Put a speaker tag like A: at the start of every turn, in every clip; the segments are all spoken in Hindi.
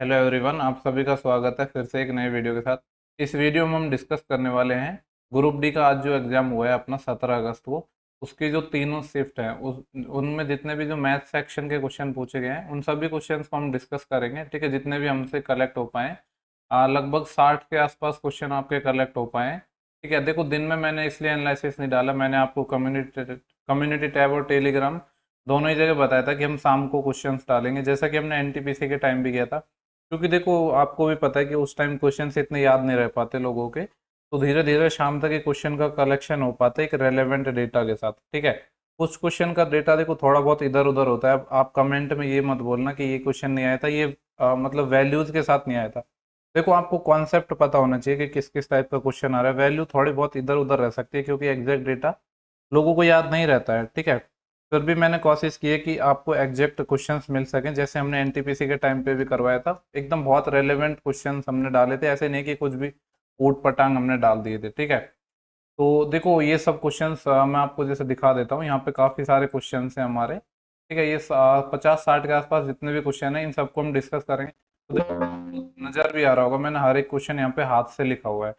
A: हेलो एवरीवन, आप सभी का स्वागत है फिर से एक नए वीडियो के साथ। इस वीडियो में हम डिस्कस करने वाले हैं ग्रुप डी का आज जो एग्जाम हुआ है अपना 17 अगस्त को। उसकी जो तीनों शिफ्ट हैं उनमें जितने भी जो मैथ सेक्शन के क्वेश्चन पूछे गए हैं उन सभी क्वेश्चंस को हम डिस्कस करेंगे। ठीक है, जितने भी हमसे कलेक्ट हो पाए। लगभग 60 के आसपास क्वेश्चन आपके कलेक्ट हो पाए हैं। ठीक है, देखो दिन में मैंने इसलिए एनालिसिस नहीं डाला, मैंने आपको कम्युनिटी टैब और टेलीग्राम दोनों ही जगह बताया था कि हम शाम को क्वेश्चंस डालेंगे, जैसा कि हमने एनटीपीसी के टाइम भी किया था। क्योंकि देखो आपको भी पता है कि उस टाइम क्वेश्चन इतने याद नहीं रह पाते लोगों के, तो धीरे धीरे शाम तक ये क्वेश्चन का कलेक्शन हो पाता है एक रेलेवेंट डेटा के साथ। ठीक है, कुछ क्वेश्चन का डेटा देखो थोड़ा बहुत इधर उधर होता है। अब आप कमेंट में ये मत बोलना कि ये क्वेश्चन नहीं आया था, ये मतलब वैल्यूज के साथ नहीं आया था। देखो आपको कॉन्सेप्ट पता होना चाहिए कि किस किस टाइप का क्वेश्चन आ रहा है। वैल्यू थोड़ी बहुत इधर उधर रह सकती है क्योंकि एग्जैक्ट डेटा लोगों को याद नहीं रहता है। ठीक है, फिर भी मैंने कोशिश की है कि आपको एग्जैक्ट क्वेश्चंस मिल सकें, जैसे हमने एनटीपीसी के टाइम पे भी करवाया था। एकदम बहुत रेलेवेंट क्वेश्चंस हमने डाले थे, ऐसे नहीं कि कुछ भी ऊट पटांग हमने डाल दिए थे। ठीक है, तो देखो ये सब क्वेश्चंस मैं आपको जैसे दिखा देता हूँ। यहाँ पे काफी सारे क्वेश्चंस हैं हमारे। ठीक है, ये 50-60 के आसपास जितने भी क्वेश्चन हैं इन सबको हम डिस्कस करेंगे। तो देखो नजर भी आ रहा होगा, मैंने हर एक क्वेश्चन यहाँ पे हाथ से लिखा हुआ है।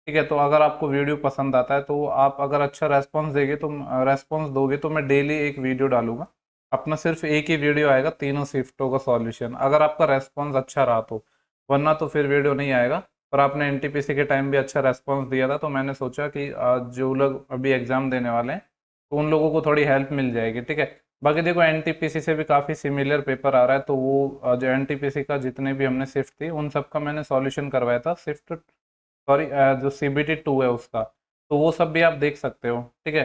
A: ठीक है, तो अगर आपको वीडियो पसंद आता है तो आप अगर अच्छा रेस्पॉन्स दोगे तो मैं डेली एक वीडियो डालूंगा। अपना सिर्फ एक ही वीडियो आएगा तीनों शिफ्टों का सॉल्यूशन, अगर आपका रेस्पॉन्स अच्छा रहा तो। वरना तो फिर वीडियो नहीं आएगा। पर आपने एनटीपीसी के टाइम भी अच्छा रेस्पॉन्स दिया था, तो मैंने सोचा कि जो लोग अभी एग्जाम देने वाले हैं तो उन लोगों को थोड़ी हेल्प मिल जाएगी। ठीक है, बाकी देखो एनटीपीसी से भी काफ़ी सिमिलर पेपर आ रहा है, तो वो जो एनटीपीसी का जितने भी हमने शिफ्ट थी उन सब का मैंने सॉल्यूशन करवाया था। शिफ्ट सॉरी, जो CBT 2 है उसका, तो वो सब भी आप देख सकते हो। ठीक है,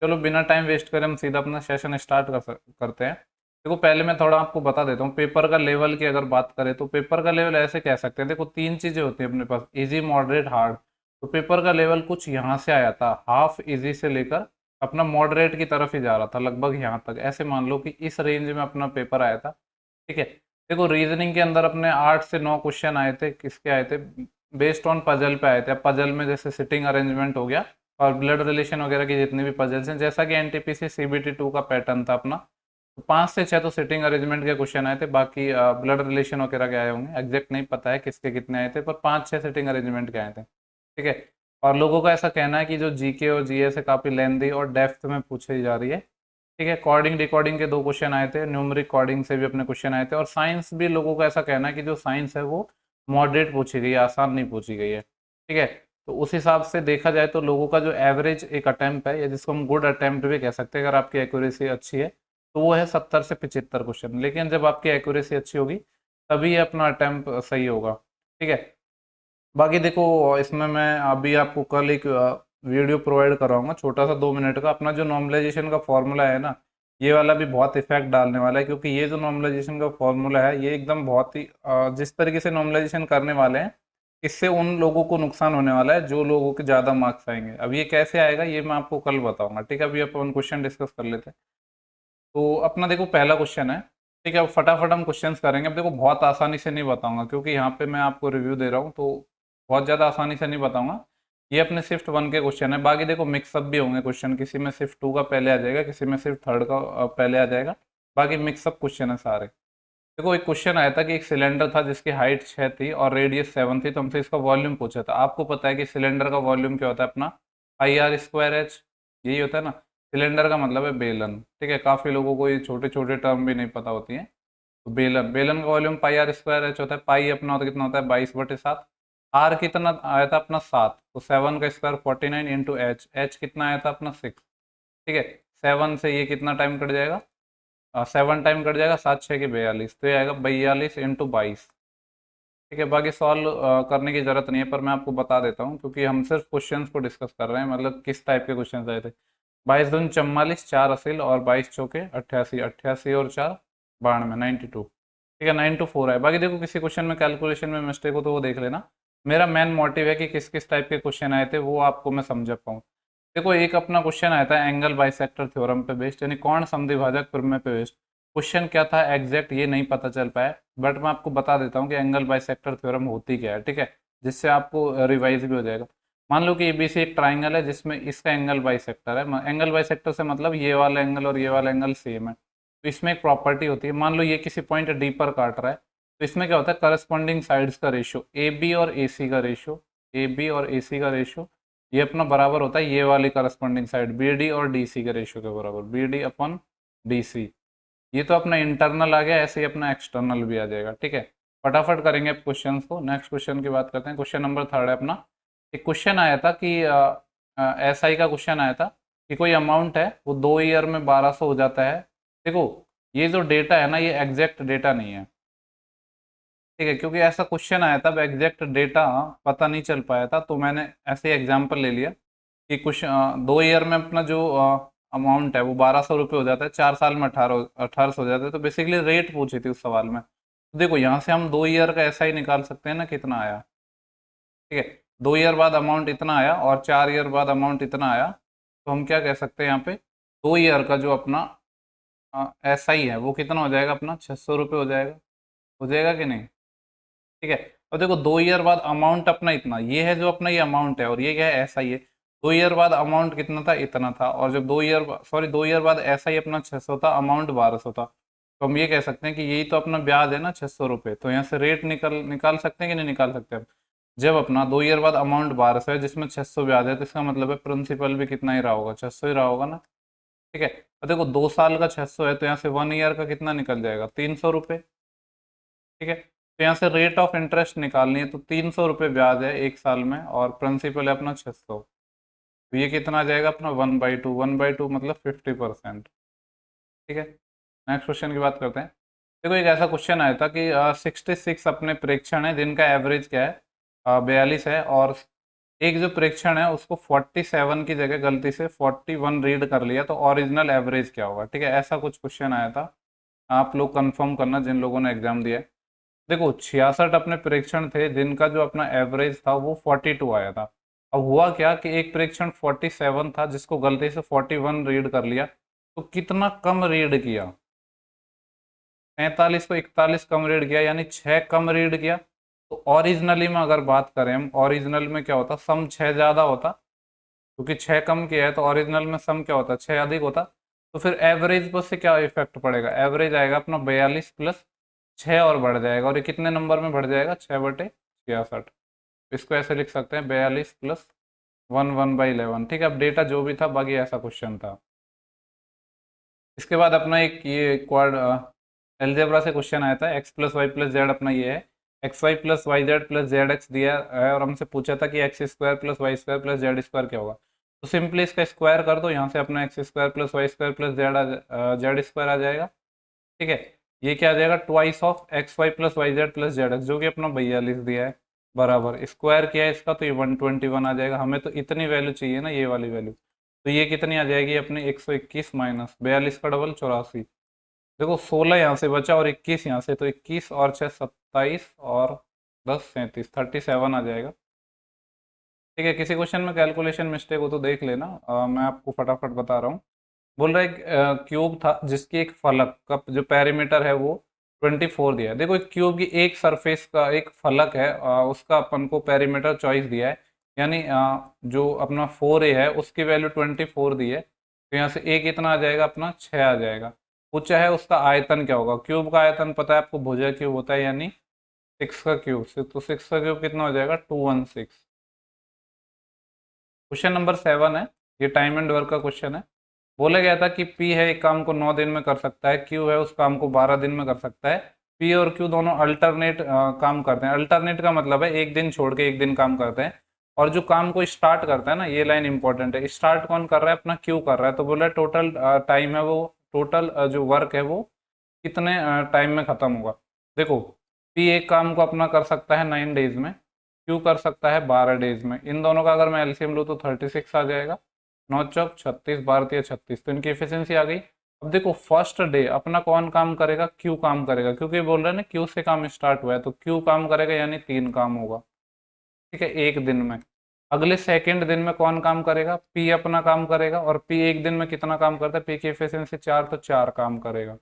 A: चलो बिना टाइम वेस्ट करे हम सीधा अपना सेशन स्टार्ट करते हैं। देखो पहले मैं थोड़ा आपको बता देता हूँ पेपर का लेवल की अगर बात करें तो पेपर का लेवल ऐसे कह सकते हैं। देखो तीन चीजें होती है अपने पास, इजी मॉडरेट हार्ड। तो पेपर का लेवल कुछ यहाँ से आया था, हाफ इजी से लेकर अपना मॉडरेट की तरफ ही जा रहा था लगभग यहाँ तक। ऐसे मान लो कि इस रेंज में अपना पेपर आया था। ठीक है, देखो रीजनिंग के अंदर अपने 8 से 9 क्वेश्चन आए थे। किसके आए थे? बेस्ड ऑन पजल पे आए थे। पजल में जैसे सिटिंग अरेंजमेंट हो गया और ब्लड रिलेशन वगैरह की जितनी भी पजल्स हैं, जैसा कि एनटीपीसी CBT 2 का पैटर्न था अपना। तो 5 से 6 तो सिटिंग अरेंजमेंट के क्वेश्चन आए थे, बाकी ब्लड रिलेशन वगैरह के आए होंगे। एग्जैक्ट नहीं पता है किसके कितने आए थे, पर 5-6 सिटिंग अरेंजमेंट के आए थे। ठीक है, और लोगों का ऐसा कहना है कि जो जीके और जीएस है काफी लेंदी और डेप्थ में पूछी जा रही है। ठीक है, कोडिंग डिकोडिंग के 2 क्वेश्चन आए थे, न्यूमरिक कोडिंग से भी अपने क्वेश्चन आए थे। और साइंस भी लोगों का ऐसा कहना है कि जो साइंस है वो मॉडरेट पूछी गई है, आसान नहीं पूछी गई है। ठीक है, तो उस हिसाब से देखा जाए तो लोगों का जो एवरेज एक अटेम्प्ट है, या जिसको हम गुड अटेम्प्ट भी कह सकते हैं अगर आपकी एक्यूरेसी अच्छी है, तो वो है 70 से 75 क्वेश्चन। लेकिन जब आपकी एक्यूरेसी अच्छी होगी तभी ये अपना अटेम्प्ट सही होगा। ठीक है, बाकी देखो इसमें मैं अभी आपको कल एक वीडियो प्रोवाइड कराऊंगा छोटा सा 2 मिनट का। अपना जो नॉर्मलाइजेशन का फॉर्मूला है ना, ये वाला भी बहुत इफेक्ट डालने वाला है, क्योंकि ये जो नॉर्मलाइजेशन का फॉर्मूला है ये एकदम बहुत ही जिस तरीके से नॉर्मलाइजेशन करने वाले हैं, इससे उन लोगों को नुकसान होने वाला है जो लोगों के ज्यादा मार्क्स आएंगे। अब ये कैसे आएगा ये मैं आपको कल बताऊंगा। ठीक है, अभी अपन क्वेश्चन डिस्कस कर लेते हैं। तो अपना देखो पहला क्वेश्चन है। ठीक है, अब फटाफट हम क्वेश्चंस करेंगे। अब देखो बहुत आसानी से नहीं बताऊंगा क्योंकि यहाँ पे मैं आपको रिव्यू दे रहा हूँ, तो बहुत ज़्यादा आसानी से नहीं बताऊंगा। ये अपने शिफ्ट 1 के क्वेश्चन है। बाकी देखो मिक्सअप भी होंगे क्वेश्चन, किसी में शिफ्ट 2 का पहले आ जाएगा, किसी में शिफ्ट 3 का पहले आ जाएगा। बाकी मिक्सअप क्वेश्चन है सारे। देखो एक क्वेश्चन आया था कि एक सिलेंडर था जिसकी हाइट 6 थी और रेडियस 7 थी, तो हमसे इसका वॉल्यूम पूछा था। आपको पता है कि सिलेंडर का वॉल्यूम क्या होता है अपना, IR²H, यही होता है ना। सिलेंडर का मतलब है बेलन। ठीक है, काफी लोगों को ये छोटे छोटे टर्म भी नहीं पता होती हैं। तो बेलन बेलन का वॉल्यूम πr² होता है। पाई अपना होता कितना होता है 22/7। आर कितना आया था अपना 7, तो 7 का स्क्वायर 49 इंटू एच कितना आया था अपना 6। ठीक है, 7 से ये कितना टाइम कट जाएगा, 7 टाइम कट जाएगा, 7×6 = 42, तो ये आएगा 42 × 22। ठीक है, बाकी सॉल्व करने की जरूरत नहीं है, पर मैं आपको बता देता हूँ क्योंकि हम सिर्फ क्वेश्चंस को डिस्कस कर रहे हैं, मतलब किस टाइप के क्वेश्चंस आए थे। 22×2 = 44, 4 असील और 22×4 = 88, 88 और 4 = 92। ठीक है, 9 to 4 है। बाकी देखो किसी क्वेश्चन में कैलकुलेशन में मिस्टेक हो तो वो देख लेना। मेरा मेन मोटिव है कि किस किस टाइप के क्वेश्चन आए थे वो आपको मैं समझा पाऊँ। देखो एक अपना क्वेश्चन आया था एंगल बाइसेक्टर थ्योरम पे बेस्ड, यानी कोण समद्विभाजक प्रमेय पे बेस्ड। क्वेश्चन क्या था एग्जैक्ट ये नहीं पता चल पाया, बट मैं आपको बता देता हूँ कि एंगल बाइसेक्टर थ्योरम होती क्या है। ठीक है, जिससे आपको रिवाइज भी हो जाएगा। मान लो कि एबीसी एक ट्राइंगल है जिसमें इसका एंगल बाइसेक्टर है। एंगल बाइसेक्टर से मतलब ये वाला एंगल और ये वाला एंगल सेम है। तो इसमें एक प्रॉपर्टी होती है, मान लो ये किसी पॉइंट डी पर काट रहा है, तो इसमें क्या होता है, करस्पॉन्डिंग साइड्स का रेशियो, ए बी और ए सी का रेशियो, ए बी और ए सी का रेशियो ये अपना बराबर होता है ये वाली करस्पॉन्डिंग साइड बी डी और डी सी के रेशियो के बराबर, B D upon D C. ये तो अपना इंटरनल आ गया, ऐसे ही अपना एक्सटर्नल भी आ जाएगा। ठीक है, फटाफट करेंगे अब क्वेश्चन को। नेक्स्ट क्वेश्चन की बात करते हैं। क्वेश्चन नंबर 3 है अपना। एक क्वेश्चन आया था कि एस आई का क्वेश्चन आया था कि कोई अमाउंट है वो 2 ईयर में 1200 हो जाता है। देखो ये जो डेटा है ना ये एग्जैक्ट डेटा नहीं है, ठीक है, क्योंकि ऐसा क्वेश्चन आया था, एग्जैक्ट डेटा पता नहीं चल पाया था, तो मैंने ऐसे एग्जाम्पल ले लिया कि कुछ 2 ईयर में अपना जो अमाउंट है वो 1200 रुपये हो जाता है, 4 साल में 1800 हो जाता है। तो बेसिकली रेट पूछी थी उस सवाल में। तो देखो यहाँ से हम 2 ईयर का ऐसा ही निकाल सकते हैं ना, कितना आया। ठीक है, 2 ईयर बाद अमाउंट इतना आया और 4 ईयर बाद अमाउंट इतना आया, तो हम क्या कह सकते हैं यहाँ पे, 2 ईयर का जो अपना एस आई है वो कितना हो जाएगा अपना, 600 रुपये हो जाएगा कि नहीं। ठीक है, अब देखो 2 ईयर बाद अमाउंट अपना इतना, ये है जो अपना ये अमाउंट है और ये क्या है, ऐसा ही है। 2 ईयर बाद अमाउंट कितना था, इतना था, और जब 2 ईयर सॉरी 2 ईयर बाद ऐसा ही अपना 600 था, अमाउंट 1200 था। तो हम ये कह सकते हैं कि यही तो अपना ब्याज है ना, 600 रुपये। तो यहाँ से रेट निकल निकाल सकते हैं कि नहीं निकाल सकते हम। जब अपना 2 ईयर बाद अमाउंट 1200 है जिसमें 600 ब्याज है, तो इसका मतलब है प्रिंसिपल भी कितना ही रहा होगा, 600 ही रहा होगा ना। ठीक है, और देखो 2 साल का 600 है, तो यहाँ से 1 ईयर का कितना निकल जाएगा, 300 रुपये। ठीक है, तो यहाँ से रेट ऑफ इंटरेस्ट निकालनी है, तो 300 रुपये ब्याज है 1 साल में और प्रिंसिपल है अपना 600। तो ये कितना आ जाएगा अपना 1/2, 1/2 मतलब 50%। ठीक है, नेक्स्ट क्वेश्चन की बात करते हैं। देखो एक ऐसा क्वेश्चन आया था कि 66 अपने प्रेक्षण है जिनका एवरेज क्या है, 42 है, और एक जो प्रेक्षण है उसको 47 की जगह गलती से 41 रीड कर लिया, तो ओरिजिनल एवरेज क्या होगा। ठीक है, ऐसा कुछ क्वेश्चन आया था, आप लोग कंफर्म करना जिन लोगों ने एग्जाम दिया है। देखो 66 अपने प्रेक्षण थे जिनका जो अपना एवरेज था वो 42 आया था। अब हुआ क्या कि एक प्रेक्षण 47 था जिसको गलती से 41 रीड कर लिया, तो कितना कम रीड किया, 45 को 41 कम रीड किया, यानी 6 कम रीड किया। तो ओरिजिनली में अगर बात करें हम, ओरिजिनल में क्या होता, सम 6 ज़्यादा होता, क्योंकि 6 कम किया है तो ओरिजिनल में सम क्या होता, 6 अधिक होता। तो फिर एवरेज पर से क्या इफेक्ट पड़ेगा, एवरेज आएगा अपना 42 प्लस 6 और बढ़ जाएगा, और ये कितने नंबर में बढ़ जाएगा, 6/66। इसको ऐसे लिख सकते हैं 42 प्लस 1/11। ठीक है, अब डेटा जो भी था बाकी ऐसा क्वेश्चन था। इसके बाद अपना एक ये क्वाड एलजेब्रा से क्वेश्चन आया था, X plus Y plus Z अपना ये है, X Y plus Y Z plus Z X दिया है, और हमसे पूछा था कि X square plus Y square plus Z square क्या होगा। तो सिंपली इसका स्क्वायर कर दो, यहाँ से अपना x square plus Y square plus Z square आ जाएगा। ठीक है, ये क्या आ जाएगा, twice of x Y plus Y Z plus Z x, जो कि अपना 42 दिया है, बराबर स्क्वायर किया है इसका, तो ये 121 आ जाएगा। हमें तो इतनी वैल्यू चाहिए ना, ये वाली वैल्यू, तो ये कितनी आ जाएगी अपनी 121 माइनस 42 का डबल 84। देखो 16 यहाँ से बचा और 21 यहाँ से, तो 21 और 6 27 और 10 37, 37 आ जाएगा। ठीक है, किसी क्वेश्चन में कैलकुलेशन मिस्टेक हो तो देख लेना, मैं आपको फटाफट बता रहा हूँ। बोल रहा है क्यूब था जिसकी एक फलक का जो पेरीमीटर है वो 24 दिया है। देखो एक क्यूब की एक सरफेस का एक फलक है, उसका अपन को पेरीमीटर चॉइस दिया है, यानी जो अपना 4a है उसकी वैल्यू 24 दी है, तो यहाँ से a कितना आ जाएगा अपना 6 आ जाएगा। पूछा है उसका आयतन क्या होगा, क्यूब का आयतन पता है आपको, भुजा क्यूब होता है, यानी 6 का क्यूब, तो 6 का क्यूब कितना हो जाएगा 216। क्वेश्चन नंबर 7 है, ये टाइम एंड वर्क का क्वेश्चन है। बोला गया था कि पी है एक काम को 9 दिन में कर सकता है, क्यू है उस काम को 12 दिन में कर सकता है। पी और क्यू दोनों अल्टरनेट काम करते हैं, अल्टरनेट का मतलब है एक दिन छोड़ के एक दिन काम करते हैं। और जो काम को स्टार्ट करता है ना, ये लाइन इंपॉर्टेंट है, स्टार्ट कौन कर रहा है, अपना क्यू कर रहा है। तो बोला टोटल टाइम है वो, टोटल जो वर्क है वो कितने टाइम में खत्म होगा। देखो पी एक काम को अपना कर सकता है 9 डेज में, क्यू कर सकता है 12 डेज में। इन दोनों का अगर मैं एलसीएम लूँ तो 36 आ जाएगा, 9 चौक 36, 12 × 36, तो इनकी एफिशिएंसी आ गई। अब देखो फर्स्ट डे अपना कौन काम करेगा, क्यू काम करेगा, क्योंकि बोल रहे हैं ना क्यू से काम स्टार्ट हुआ है, तो क्यू काम करेगा यानी 3 काम होगा। ठीक है, एक दिन में। अगले सेकंड दिन में कौन काम करेगा, पी अपना काम करेगा, और पी एक दिन में कितना काम करता है, पी की एफिशिएंसी 4, तो 4 काम करेगा।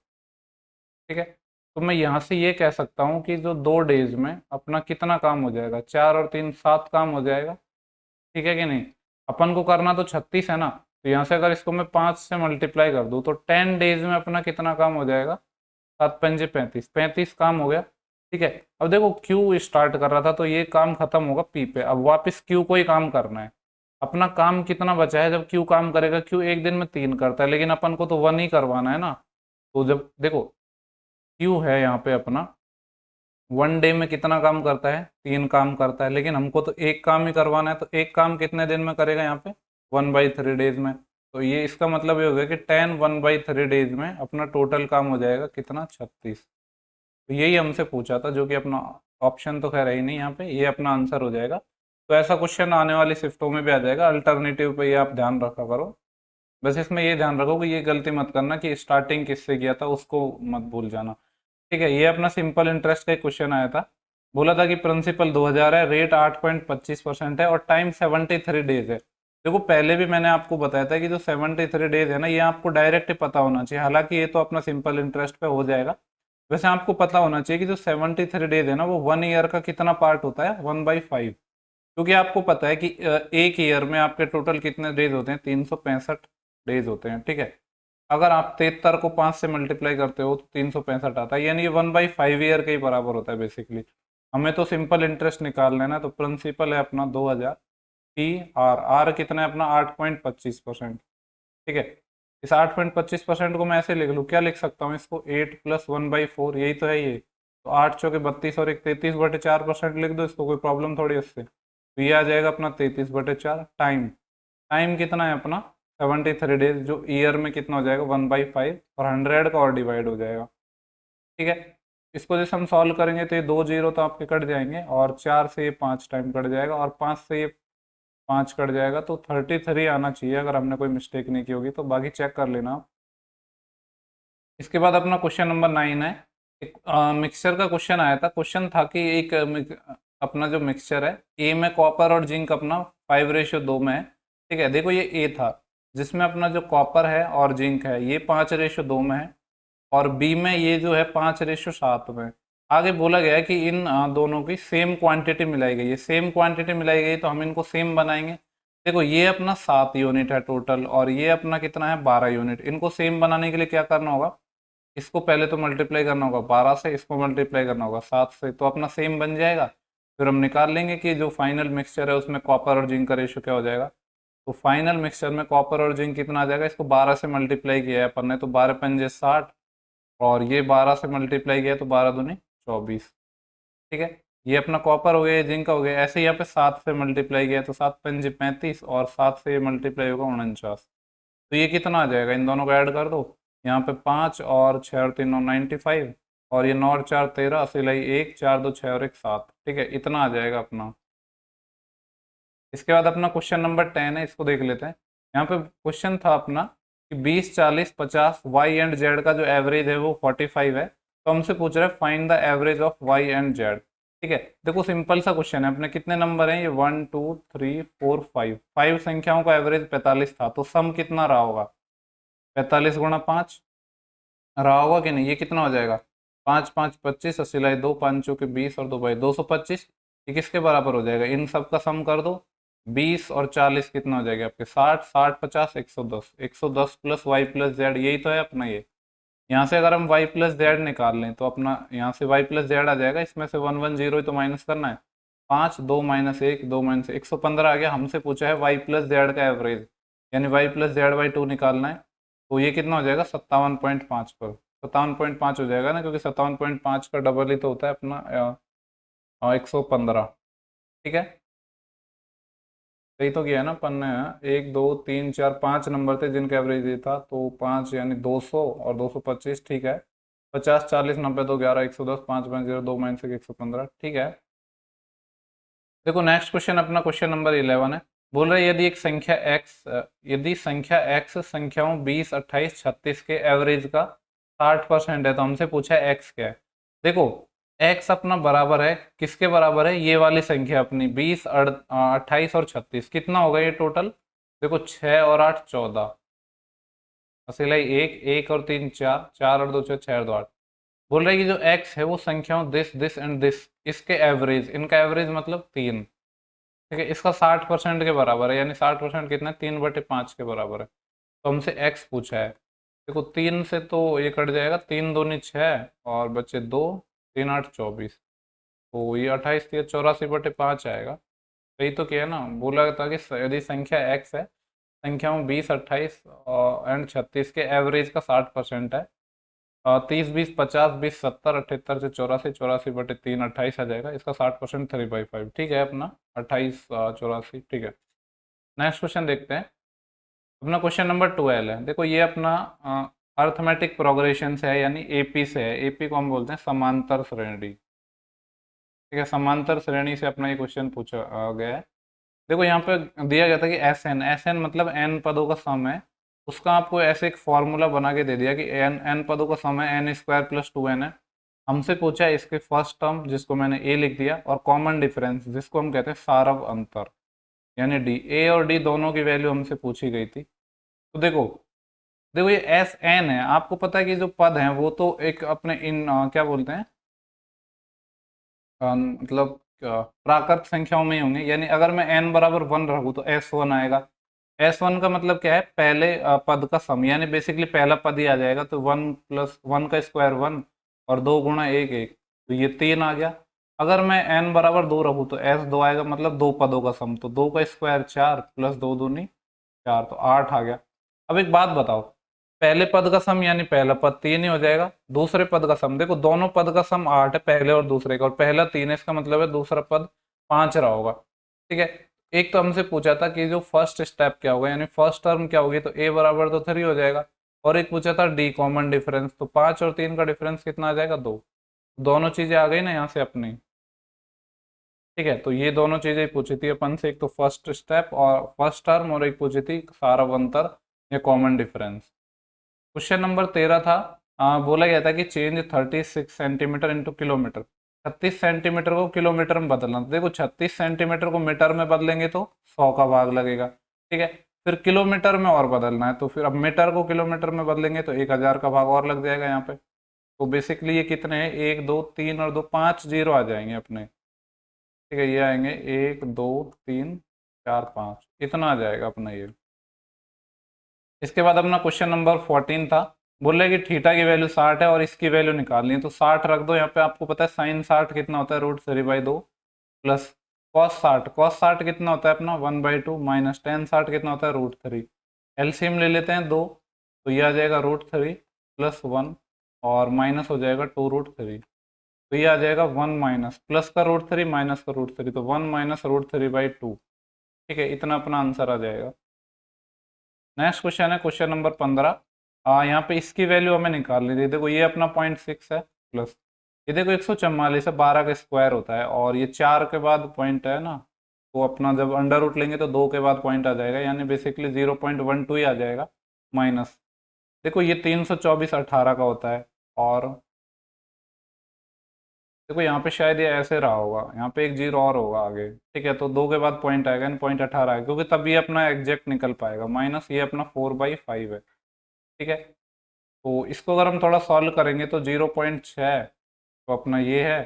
A: ठीक है, तो मैं यहाँ से ये कह सकता हूँ कि जो 2 डेज में अपना कितना काम हो जाएगा, 4 और 3 7 काम हो जाएगा। ठीक है कि नहीं, अपन को करना तो 36 है ना, तो यहाँ से अगर इसको मैं 5 से मल्टीप्लाई कर दूँ तो 10 डेज में अपना कितना काम हो जाएगा, 7×5 = 35, 35 काम हो गया। ठीक है। अब देखो क्यू स्टार्ट कर रहा था तो ये काम खत्म होगा पी पे, अब वापस क्यू को ही काम करना है। अपना काम कितना बचा है जब क्यू काम करेगा? क्यू एक दिन में 3 करता है, लेकिन अपन को तो 1 ही करवाना है ना। तो जब देखो क्यू है यहाँ पे अपना, 1 डे में कितना काम करता है? 3 काम करता है, लेकिन हमको तो एक काम ही करवाना है, तो एक काम कितने दिन में करेगा यहाँ पे? 1/3 डेज में। तो ये इसका मतलब ये हो गया कि 10 1/3 डेज में अपना टोटल काम हो जाएगा कितना? 36। तो यही हमसे पूछा था, जो कि अपना ऑप्शन तो खैर है ही नहीं यहाँ पे, ये अपना आंसर हो जाएगा। तो ऐसा क्वेश्चन आने वाली शिफ्टों में भी आ जाएगा, अल्टरनेटिव पे ये आप ध्यान रखा करो। बस इसमें ये ध्यान रखो कि ये गलती मत करना कि स्टार्टिंग किससे किया था उसको मत भूल जाना। ठीक है, ये अपना सिंपल इंटरेस्ट का एक क्वेश्चन आया था। बोला था कि प्रिंसिपल 2000 है, रेट 8.25% है और टाइम 73 डेज है। देखो पहले भी मैंने आपको बताया था कि जो 73 डेज है ना, ये आपको डायरेक्ट पता होना चाहिए। हालांकि ये तो अपना सिंपल इंटरेस्ट पे हो जाएगा। वैसे आपको पता होना चाहिए कि जो 73 डेज है ना, वो 1 ईयर का कितना पार्ट होता है? 1/5। क्योंकि आपको पता है कि एक ईयर में आपके टोटल कितने डेज होते हैं? 365 डेज होते हैं। ठीक है, अगर आप 73 को 5 से मल्टीप्लाई करते हो तो 365 आता है, यानी ये 1/5 ईयर के ही बराबर होता है बेसिकली। हमें तो सिंपल इंटरेस्ट निकालना है ना, तो प्रिंसिपल है अपना 2000, पी आर, आर कितना है अपना? 8.25%। ठीक है, इस 8.25% को मैं ऐसे लिख लूँ, क्या लिख सकता हूँ इसको? 8 + 1/4, यही तो है ये। तो 8 चौके 32 और एक 33/4% लिख दो इसको, कोई प्रॉब्लम थोड़ी है इससे। तो ये आ जाएगा अपना 33/4। टाइम, टाइम कितना है अपना? 73 डेज, जो ईयर में कितना हो जाएगा? 1/5, और 100 का और डिवाइड हो जाएगा। ठीक है, इसको जैसे हम सॉल्व करेंगे तो ये 2 जीरो तो आपके कट जाएंगे, और 4 से ये 5 टाइम कट जाएगा, और 5 से ये 5 कट जाएगा, तो 33 आना चाहिए अगर हमने कोई मिस्टेक नहीं की होगी तो। बाकी चेक कर लेना आप। इसके बाद अपना क्वेश्चन नंबर 9 है। एक मिक्सचर का क्वेश्चन आया था। क्वेश्चन था कि एक अपना जो मिक्सचर है, ए में कॉपर और जिंक अपना 5:2 में है। ठीक है, देखो ये ए था, जिसमें अपना जो कॉपर है और जिंक है ये 5:2 में है, और बी में ये जो है 5:7 में। आगे बोला गया है कि इन दोनों की सेम क्वांटिटी मिलाई गई है। सेम क्वांटिटी मिलाई गई तो हम इनको सेम बनाएंगे। देखो ये अपना 7 यूनिट है टोटल, और ये अपना कितना है? 12 यूनिट। इनको सेम बनाने के लिए क्या करना होगा? इसको पहले तो मल्टीप्लाई करना होगा 12 से, इसको मल्टीप्लाई करना होगा 7 से, तो अपना सेम बन जाएगा। फिर हम निकाल लेंगे कि जो फाइनल मिक्सचर है उसमें कॉपर और जिंक का रेशियो क्या हो जाएगा। तो फाइनल मिक्सचर में कॉपर और जिंक कितना आ जाएगा? इसको 12 से मल्टीप्लाई किया है अपन ने, तो 12 पंजे 60, और ये 12 से मल्टीप्लाई किया तो 12 दूनी 24। ठीक है, ये अपना कॉपर हो गया, ये जिंक का हो गया। ऐसे ही यहाँ पे 7 से मल्टीप्लाई किया तो 7 पंजे 35, और 7 से ये मल्टीप्लाई होगा 49। तो ये कितना आ जाएगा? इन दोनों को ऐड कर दो। यहाँ पे 5 और 6 और 3 और 95, और ये 9 और 4 13, असिलाई 1, 4 2 6 और 1 7। ठीक है, इतना आ जाएगा अपना। इसके बाद अपना क्वेश्चन नंबर 10 है, इसको देख लेते हैं। यहाँ पे क्वेश्चन था अपना कि 20 40 50 वाई एंड जेड का जो एवरेज है वो 45 है। तो हमसे पूछ रहा है find the average of Y and Z. ठीक है, देखो सिंपल सा क्वेश्चन है। अपने कितने नंबर हैं? ये 1 2 3 4 5, 5 संख्याओं का एवरेज 45 था, तो सम कितना रहा होगा? 45 गुणा 5 रहा होगा कि नहीं? ये कितना हो जाएगा? 5 5 25, असिलाई 2, 5 चौके 20 और 2 बाई 225। ये किसके बराबर हो जाएगा? इन सब का सम कर दो। 20 और 40 कितना हो जाएगा आपके? 60, 60 50 110, 110 प्लस वाई प्लस जेड, यही तो है अपना ये। यहाँ से अगर हम y प्लस जेड निकाल लें तो अपना यहाँ से y प्लस जेड आ जाएगा। इसमें से 110 ही तो माइनस करना है। 5 2 माइनस 1 2 माइनस 115 आ गया। हमसे पूछा है y प्लस जेड का एवरेज, यानी y प्लस जेड बाई 2 निकालना है। तो ये कितना हो जाएगा? 57.5 पर 57.5 हो जाएगा ना, क्योंकि 57.5 का डबल ही तो होता है अपना 115। ठीक है, सही तो किया है ना अपन ने? 1 2 3 4 5 नंबर थे जिनका एवरेज ये था, तो 5 यानी 200 और 225। ठीक है, 50 40 90 2 11 110, 5 5 0 2 माइनस 115। ठीक है, देखो नेक्स्ट क्वेश्चन अपना क्वेश्चन नंबर 11 है। बोल रहे यदि एक संख्या x, यदि संख्या x संख्याओं 20 28 36 के एवरेज का 60% है, तो हमसे पूछा है x क्या है। देखो x अपना बराबर है किसके बराबर है? ये वाली संख्या अपनी 20 28 और 36, कितना होगा ये टोटल? देखो 6 और 8 14, असिलाई 1 1 और 3 4, 4 और 2 6, 6 और 2 8। बोल रहा है कि जो x है वो संख्याओं दिस दिस एंड दिस, इसके एवरेज, इनका एवरेज मतलब 3। ठीक है, इसका 60% के बराबर है, यानी 60% कितना है? 3/5 के बराबर है। तो हमसे x पूछा है। देखो 3 से तो ये कट जाएगा, 3 दूनी 6 और बचे 2, 3 8 24। तो ये 28 या 84/5 आएगा। सही तो किया ना, बोला था कि यदि संख्या x है, संख्याओं 20, 28 एंड 36 के एवरेज का 60% है। 30, 20, 50, 20, 70, 78 से 84, 84/3, 28 आ जाएगा। इसका 60% 3/5 ठीक है अपना 28, 84 ठीक है। नेक्स्ट क्वेश्चन देखते हैं। अपना क्वेश्चन नंबर 12 है। देखो ये अपना अर्थमेटिक प्रोग्रेशन से है, यानी एपी से है। एपी को हम बोलते हैं समांतर श्रेणी। ठीक है, समांतर श्रेणी से अपना ये क्वेश्चन पूछा गया है। देखो यहाँ पे दिया गया था कि एस एन मतलब एन पदों का सम है। उसका आपको ऐसे एक फॉर्मूला बना के दे दिया कि एन एन पदों का सम है n² + 2n है। हमसे पूछा है इसके फर्स्ट टर्म, जिसको मैंने ए लिख दिया, और कॉमन डिफरेंस, जिसको हम कहते हैं सारव अंतर, यानी डी। ए और डी दोनों की वैल्यू हमसे पूछी गई थी। तो देखो देखो ये एस एन है। आपको पता है कि जो पद हैं वो तो एक अपने इन क्या बोलते हैं, मतलब प्राकृत संख्याओं में ही होंगे। यानी अगर मैं n बराबर 1 रखूँ तो S1 आएगा। S1 का मतलब क्या है, पहले पद का सम, यानी बेसिकली पहला पद ही आ जाएगा। तो 1 + 1 का स्क्वायर 1 और 2 गुणा 1 1, तो ये 3 आ गया। अगर मैं n बराबर 2 रखूँ तो S2 आएगा, मतलब दो पदों का सम। तो 2 का स्क्वायर 4 + 2 दूनी 4, तो 8 आ गया। अब एक बात बताओ, पहले पद का सम यानी पहला पद 3 ही हो जाएगा। दूसरे पद का सम, देखो दोनों पद का सम 8 है, पहले और दूसरे का, और पहला 3 है, इसका मतलब है दूसरा पद 5 रहा होगा। ठीक है। एक तो हमसे पूछा था कि जो फर्स्ट स्टेप क्या होगा, यानी फर्स्ट टर्म क्या होगी, तो ए बराबर तो 3 हो जाएगा। और एक पूछा था डी कॉमन डिफरेंस, तो 5 और 3 का डिफरेंस कितना आ जाएगा, 2। दोनों चीजें आ गई ना यहाँ से अपनी। ठीक है, तो ये दोनों चीजें पूछी थी अपन से, एक तो फर्स्ट स्टेप और फर्स्ट टर्म, और एक पूछी थी सारवंतर या कॉमन डिफरेंस। क्वेश्चन नंबर 13 था। बोला गया था कि change 36 centimetre into kilometre. 36 centimetre को किलोमीटर में बदलना। तो देखो 36 सेंटीमीटर को मीटर में बदलेंगे तो 100 का भाग लगेगा। ठीक है, फिर किलोमीटर में और बदलना है, तो फिर अब मीटर को किलोमीटर में बदलेंगे तो 1000 का भाग और लग जाएगा यहाँ पे। तो बेसिकली ये कितने हैं, 1 2 3 और 2, 5 जीरो आ जाएंगे अपने। ठीक है, ये आएंगे 1 2 3 4 5, इतना आ जाएगा अपना ये। इसके बाद अपना क्वेश्चन नंबर 14 था। बोल रहे कि थीटा की वैल्यू 60 है और इसकी वैल्यू निकालनी है। तो 60 रख दो यहाँ पे। आपको पता है साइन 60 कितना होता है, √3/2, प्लस कॉस 60 कितना होता है अपना 1/2, माइनस टेन 60 कितना होता है √3। एलसीएम ले लेते हैं 2, तो ये आ जाएगा √3 + 1, और माइनस हो जाएगा 2√3। तो ये आ जाएगा 1 माइनस प्लस का √3 माइनस का √3, तो 1 माइनस √3/2। ठीक है, इतना अपना आंसर आ जाएगा। नेक्स्ट क्वेश्चन है क्वेश्चन नंबर 15। यहाँ पे इसकी वैल्यू हमें निकालनी थी। देखो ये अपना 0.6 है, प्लस ये देखो 144 है, 12 का स्क्वायर होता है, और ये 4 के बाद पॉइंट है ना, तो अपना जब अंडर रूट लेंगे तो 2 के बाद पॉइंट आ जाएगा, यानी बेसिकली 0.12 ही आ जाएगा, माइनस। देखो ये 324 18 का होता है, और देखो यहाँ पे शायद ये ऐसे रहा होगा, यहाँ पे एक जीरो और होगा आगे। ठीक है, तो 2 के बाद पॉइंट आएगा, पॉइंट 18 आएगा, क्योंकि तब ये अपना एग्जैक्ट निकल पाएगा। माइनस ये अपना 4/5 है। ठीक है, तो इसको अगर हम थोड़ा सॉल्व करेंगे तो 0.6, तो अपना ये है।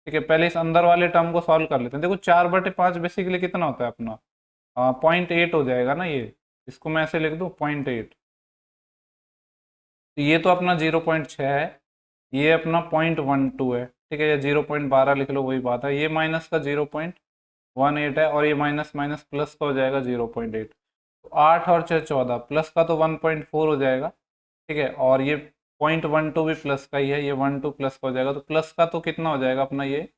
A: ठीक है, पहले इस अंदर वाले टर्म को सॉल्व कर लेते हैं। देखो 4/5 बेसिकली कितना होता है अपना, 0.8 हो जाएगा ना ये। इसको मैं ऐसे लिख दूँ 0.8। ये तो अपना 0.6 है, ये अपना 0.12 है। ठीक है, या 0.12 लिख लो, वही बात है। ये माइनस का 0.18 है, और ये माइनस माइनस प्लस का हो जाएगा 0.8। तो 8 और 6 14, प्लस का तो 1.4 हो जाएगा। ठीक है, और ये 0.12 भी प्लस का ही है, ये 12 प्लस का हो जाएगा। तो प्लस का तो कितना हो जाएगा अपना, ये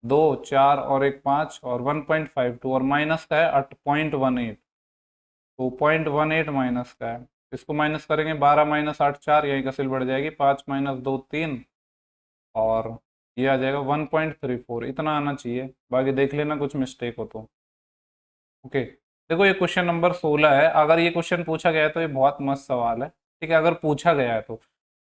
A: 2 4 और एक 5 और 1.52, और माइनस का है 0.18, तो 0.18 माइनस का है। इसको माइनस करेंगे, 12 माइनस 8 4, यही का सिल बढ़ जाएगी, 5 माइनस 2 3, और ये आ जाएगा 1.34। इतना आना चाहिए, बाकी देख लेना कुछ मिस्टेक हो तो। ओके, देखो ये क्वेश्चन नंबर 16 है। अगर ये क्वेश्चन पूछा गया है तो ये बहुत मस्त सवाल है। ठीक है, अगर पूछा गया है तो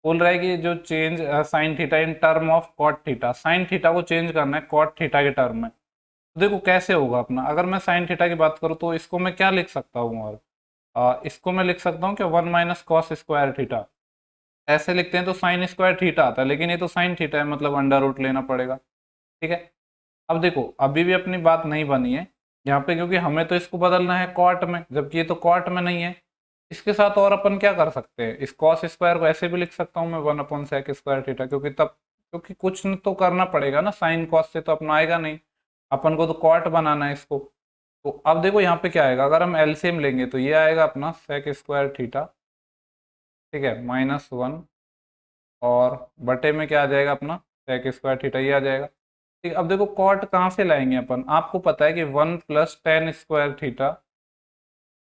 A: बोल रहा है कि जो change sine theta in term of cot theta, sine theta को चेंज करना है कॉट थीटा के टर्म में। तो देखो कैसे होगा अपना, अगर मैं साइन थीटा की बात करूँ तो इसको मैं क्या लिख सकता हूँ, और इसको मैं लिख सकता हूँ कि 1 माइनस कॉस स्क्वायर थीटा। ऐसे लिखते हैं तो साइन स्क्वायर थीटा आता है, लेकिन ये तो साइन थीटा है, मतलब अंडर रूट लेना पड़ेगा। ठीक है, अब देखो अभी भी अपनी बात नहीं बनी है यहाँ पे, क्योंकि हमें तो इसको बदलना है कॉट में, जबकि ये तो कॉट में नहीं है। इसके साथ और अपन क्या कर सकते हैं, इस कॉस स्क्वायर को ऐसे भी लिख सकता हूँ मैं 1/sec² थीटा, क्योंकि तब क्योंकि कुछ न तो करना पड़ेगा ना, साइन कॉस से तो अपना आएगा नहीं, अपन को तो कॉट बनाना है इसको। तो अब देखो यहाँ पे क्या आएगा, अगर हम एलसीएम लेंगे तो ये आएगा अपना सेक स्क्वायर थीटा, ठीक है, -1, और बटे में क्या आ जाएगा अपना सेक स्क्वायर थीटा, ये आ जाएगा। ठीक, अब देखो कॉट कहाँ से लाएंगे अपन, आपको पता है कि 1 + tan² थीटा।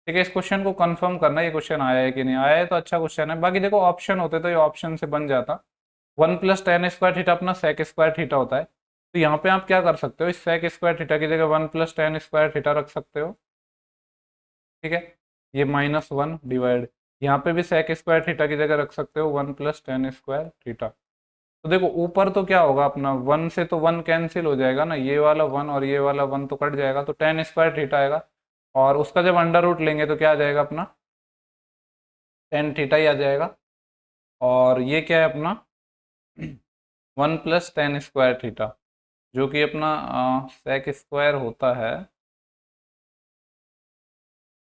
A: ठीक है, इस क्वेश्चन को कंफर्म करना, ये क्वेश्चन आया है कि नहीं आया है, तो अच्छा क्वेश्चन है। बाकी देखो ऑप्शन होते तो ये ऑप्शन से बन जाता। 1 + tan² थीटा अपना सेक स्क्वायर थीटा होता है, तो यहाँ पे आप क्या कर सकते हो, इस सेक स्क्वायर थीटा की जगह 1 + tan² थीटा रख सकते हो। ठीक है, ये -1 डिवाइड, यहाँ पे भी सेक स्क्वायर थीटा की जगह रख सकते हो 1 + tan² थीटा। तो देखो ऊपर तो क्या होगा अपना, 1 से तो 1 कैंसिल हो जाएगा ना, ये वाला 1 और ये वाला 1 तो कट जाएगा, तो tan² थीटा आएगा, और उसका जब अंडर रूट लेंगे तो क्या आ जाएगा अपना tan थीटा ही आ जाएगा। और ये क्या है अपना 1 + tan² थीटा, जो कि अपना सेक स्क्वायर होता है,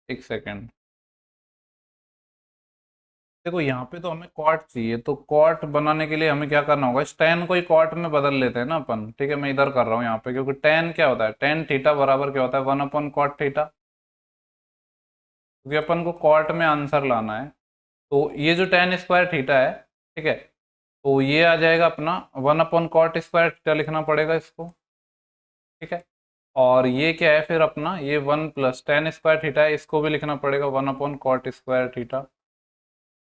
A: एक सेकेंड। देखो यहाँ पे तो हमें कॉट चाहिए, तो कॉट बनाने के लिए हमें क्या करना होगा, इस tan को ही कॉट में बदल लेते हैं ना अपन। ठीक है, मैं इधर कर रहा हूँ यहाँ पे, क्योंकि tan क्या होता है, tan थीटा बराबर क्या होता है, 1/cot थीटा, क्योंकि अपन को कॉट में आंसर लाना है। तो ये जो tan² थीटा है, ठीक है, तो ये आ जाएगा अपना 1/cot² थीटा लिखना पड़ेगा इसको। ठीक है, और ये क्या है फिर अपना, ये 1 + tan² थीटा है, इसको भी लिखना पड़ेगा 1/cot² थीटा।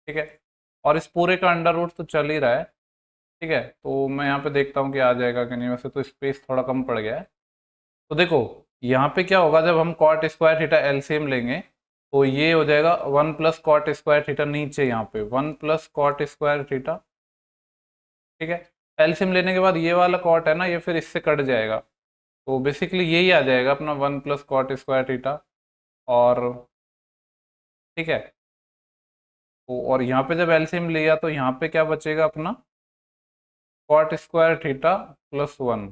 A: ठीक है, और इस पूरे का अंडर रूट तो चल ही रहा है। ठीक है, तो मैं यहाँ पे देखता हूँ कि आ जाएगा कि नहीं, वैसे तो स्पेस थोड़ा कम पड़ गया है। तो देखो यहाँ पे क्या होगा, जब हम cot² थीटा एलसीएम लेंगे तो ये हो जाएगा 1 + cot² थीटा, नीचे यहाँ पे 1 + cot² थीटा। ठीक है, एलसीएम लेने के बाद ये वाला कॉट है ना, ये फिर इससे कट जाएगा, तो बेसिकली यही आ जाएगा अपना 1 + cot² थीटा। और ठीक है, तो और यहाँ पे जब एलसीएम लिया तो यहाँ पे क्या बचेगा अपना cot² थीटा +1,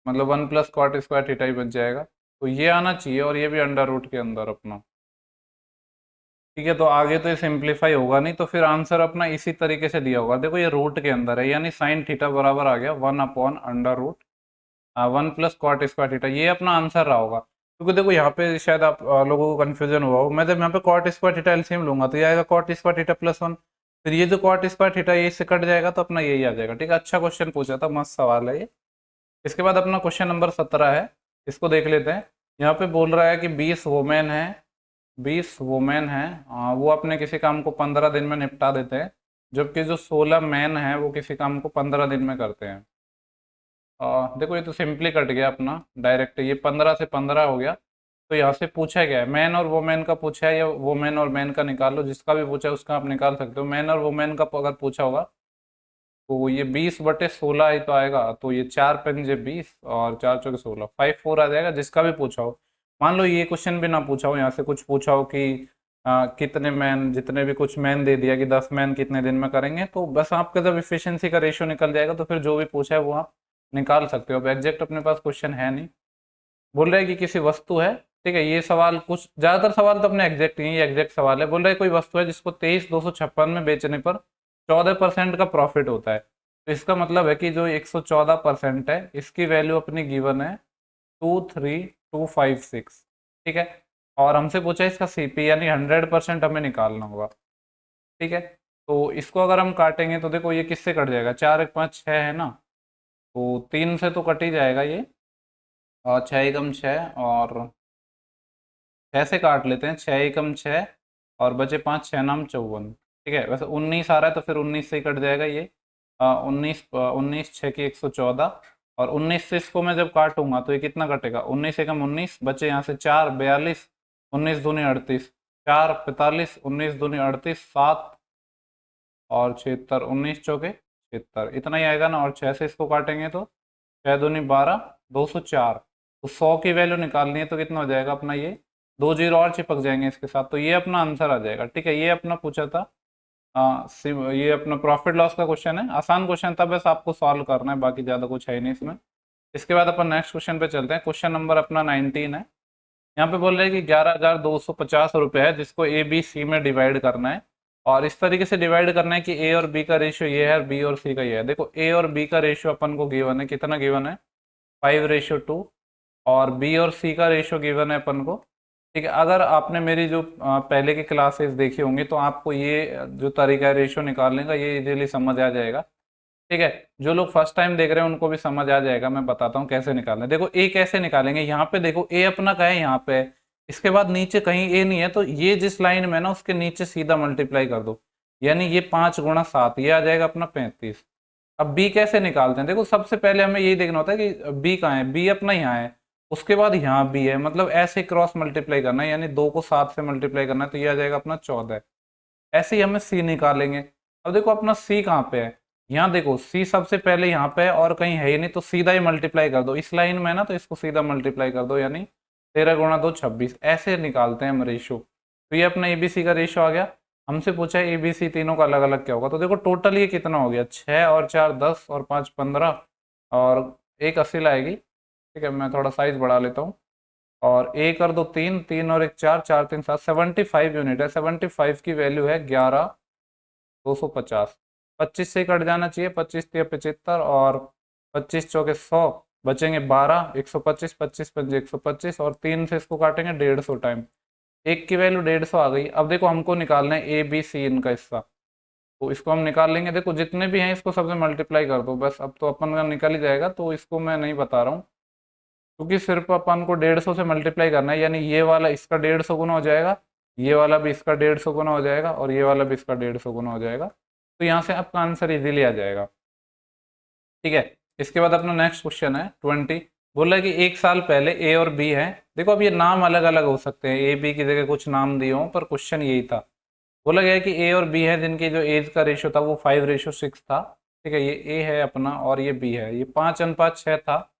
A: मतलब 1 + cot² थीटा ही बच जाएगा। तो ये आना चाहिए, और ये भी अंडर रूट के अंदर अपना। ठीक है, तो आगे तो ये सिंप्लीफाई होगा नहीं, तो फिर आंसर अपना इसी तरीके से दिया होगा। देखो ये रूट के अंदर है, यानी साइन थीटा बराबर आ गया 1/√, 1 + cot² थीटा, ये अपना आंसर रहा होगा। क्योंकि देखो यहाँ पे शायद आप लोगों को कंफ्यूजन हुआ हो, मैं जब यहाँ पे cot² थीटा एलसीएम लूंगा तो ये आएगा cot² थीटा +1, फिर ये जो cot² थीटा ये इससे कट जाएगा, तो अपना यही आ जाएगा। ठीक है, अच्छा क्वेश्चन पूछा था, मस्त सवाल है ये। इसके बाद अपना क्वेश्चन नंबर 17 है, इसको देख लेते हैं। यहाँ पे बोल रहा है कि 20 वुमेन है, वो अपने किसी काम को 15 दिन में निपटा देते हैं, जबकि जो 16 मैन है वो किसी काम को 15 दिन में करते हैं। देखो ये तो सिंपली कट गया अपना, डायरेक्ट ये 15 से 15 हो गया। तो यहाँ से पूछा गया है मैन और वुमेन का पूछा है, या वुमेन और मैन का निकाल लो, जिसका भी पूछा है उसका आप निकाल सकते हो। मैन और वुमेन का अगर पूछा होगा तो ये 20/16 ही तो आएगा, तो ये 4×5 = 20 और 4×4 = 16, 5×4 आ जाएगा, जिसका भी पूछा हो। मान लो ये क्वेश्चन भी ना पूछा हो, यहाँ से कुछ पूछा हो कि कितने मैन, जितने भी कुछ मैन दे दिया कि 10 मैन कितने दिन में करेंगे, तो बस आपका जब इफिशियंसी का रेशियो निकल जाएगा तो फिर जो भी पूछा है वो आप निकाल सकते हो। अब एग्जैक्ट अपने पास क्वेश्चन है नहीं, बोल रहा है कि किसी वस्तु है। ठीक है, ये सवाल कुछ ज्यादातर सवाल तो अपने एग्जैक्ट नहीं है, एग्जैक्ट सवाल है। बोल रहा है कोई वस्तु है जिसको 23,256 में बेचने पर 14% का प्रॉफिट होता है, तो इसका मतलब है कि जो 114% है इसकी वैल्यू अपनी गिवन है 23256। ठीक है, और हमसे पूछा है इसका सीपी, यानी 100% हमें निकालना होगा। ठीक है, तो इसको अगर हम काटेंगे तो देखो ये किससे कट जाएगा, 4 1 5 6 है ना, तो 3 से तो कट ही जाएगा ये, और 6 एकम 6, और 6 से काट लेते हैं, 6 एकम 6, और बचे 5, 6 नाम 54। ठीक है, वैसे 19 आ रहा है तो फिर 19 से ही कट जाएगा ये, 19 6 की 114, और 19 से इसको मैं जब काटूंगा तो ये कितना कटेगा, 19 एकम 19, बचे यहाँ से 4 42, 19 दूनी 38, 4 45, 19 दूनी 38, 7 और 76, 19 चौके 76, इतना ही आएगा ना। और 6 से इसको काटेंगे तो 6 दूनी 12, 204, तो 100 की वैल्यू निकालनी है तो कितना हो जाएगा अपना, ये 2 जीरो और चिपक जाएंगे इसके साथ, तो ये अपना आंसर आ जाएगा। ठीक है, ये अपना पूछा था, ये अपना प्रॉफिट लॉस का क्वेश्चन है, आसान क्वेश्चन था, बस आपको सॉल्व करना है, बाकी ज़्यादा कुछ है ही नहीं इसमें। इसके बाद अपन नेक्स्ट क्वेश्चन पे चलते हैं, क्वेश्चन नंबर अपना 19 है। यहाँ पे बोल रहे हैं कि 11,250 रुपये है, जिसको ए बी सी में डिवाइड करना है, और इस तरीके से डिवाइड करना है कि ए और बी का रेशियो ये है और बी और सी का ये है। देखो ए और बी का रेशियो अपन को गिवन है, कितना गिवन है, 5:2। और बी और सी का रेशियो गिवन है अपन को। ठीक है, अगर आपने मेरी जो पहले की क्लासेस देखी होंगी तो आपको ये जो तरीका है रेशियो निकालने का ये इजीली समझ आ जाएगा। ठीक है, जो लोग फर्स्ट टाइम देख रहे हैं उनको भी समझ आ जाएगा, मैं बताता हूँ कैसे निकालना है। देखो ए कैसे निकालेंगे, यहाँ पे देखो ए अपना का है यहाँ पे है, इसके बाद नीचे कहीं ए नहीं है, तो ये जिस लाइन में है ना उसके नीचे सीधा मल्टीप्लाई कर दो, यानी ये 5 × 7 ये आ जाएगा अपना 35। अब बी कैसे निकालते हैं, देखो सबसे पहले हमें यही देखना होता है कि बी कहाँ है, बी अपना यहाँ है, उसके बाद यहाँ बी है, मतलब ऐसे क्रॉस मल्टीप्लाई करना है, यानी 2 को 7 से मल्टीप्लाई करना है, तो ये आ जाएगा अपना 14। ऐसे ही हमें सी निकालेंगे। अब देखो अपना सी कहाँ पे है, यहाँ देखो सी सबसे पहले यहाँ पे है और कहीं है ही नहीं, तो सीधा ही मल्टीप्लाई कर दो, इस लाइन में है ना तो इसको सीधा मल्टीप्लाई कर दो, यानी 13 × 2 26। ऐसे निकालते हैं हम रेशो। तो ये अपना एबीसी का रेशो आ गया। हमसे पूछा है एबीसी तीनों का अलग अलग क्या होगा, तो देखो टोटल ये कितना हो गया, 6 और 4 10 और 5 15 और एक 80 लाएगी। ठीक है, मैं थोड़ा साइज बढ़ा लेता हूँ। और ए कर दो 3, 3 और 1 4, 4 3 7, 75 यूनिट है। 75 की वैल्यू है 11,250। 25 से कट जाना चाहिए, 25 तिया 75 और 25 चौके 100, बचेंगे 12, 125, 25 पंजे 125 और 3 से इसको काटेंगे 150 टाइम। एक की वैल्यू 150 आ गई। अब देखो हमको निकालना है ए बी सी इनका हिस्सा, तो इसको हम निकाल लेंगे। देखो जितने भी हैं इसको सबसे मल्टीप्लाई कर दो, बस अब तो अपन का निकल ही जाएगा, तो इसको मैं नहीं बता रहा हूँ क्योंकि सिर्फ अपन को 150 से मल्टीप्लाई करना है, यानी ये वाला इसका 150 गुना हो जाएगा, ये वाला भी इसका 150 गुना हो जाएगा और ये वाला भी इसका 150 गुना हो जाएगा। तो यहाँ से आपका आंसर इजीली आ जाएगा। ठीक है, इसके बाद अपना नेक्स्ट क्वेश्चन है 20। बोला कि एक साल पहले ए और बी है। देखो अब ये नाम अलग अलग हो सकते हैं, ए बी की जगह कुछ नाम दिए हों, पर क्वेश्चन यही था। बोला गया है कि ए और बी है जिनकी जो एज का रेशियो था वो 5:6 था। ठीक है, ये ए है अपना और ये बी है, ये 5:6 था।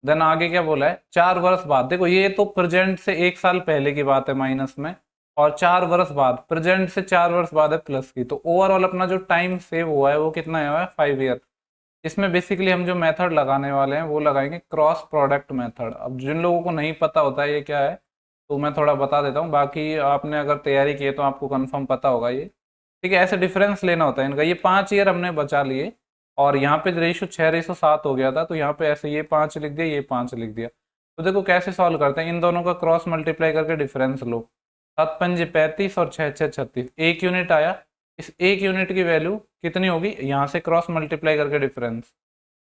A: देन आगे क्या बोला है, 4 वर्ष बाद। देखो ये तो प्रेजेंट से 1 साल पहले की बात है माइनस में, और 4 वर्ष बाद, प्रेजेंट से 4 वर्ष बाद है प्लस की, तो ओवरऑल अपना जो टाइम सेव हुआ है वो कितना हुआ है, 5 ईयर। इसमें बेसिकली हम जो मेथड लगाने वाले हैं वो लगाएंगे क्रॉस प्रोडक्ट मेथड। अब जिन लोगों को नहीं पता होता है ये क्या है तो मैं थोड़ा बता देता हूँ, बाकी आपने अगर तैयारी की है तो आपको कंफर्म पता होगा ये। ठीक है, ऐसे डिफरेंस लेना होता है इनका। ये 5 ईयर हमने बचा लिए और यहाँ पे रेशो 6:7 हो गया था, तो यहाँ पे ऐसे ये 5 लिख दिया, ये 5 लिख दिया। तो देखो कैसे सॉल्व करते हैं, इन दोनों का क्रॉस मल्टीप्लाई करके डिफरेंस लो। 7×5 = 35 और 6×6 = 36, 1 यूनिट आया। इस 1 यूनिट की वैल्यू कितनी होगी, यहाँ से क्रॉस मल्टीप्लाई करके डिफरेंस,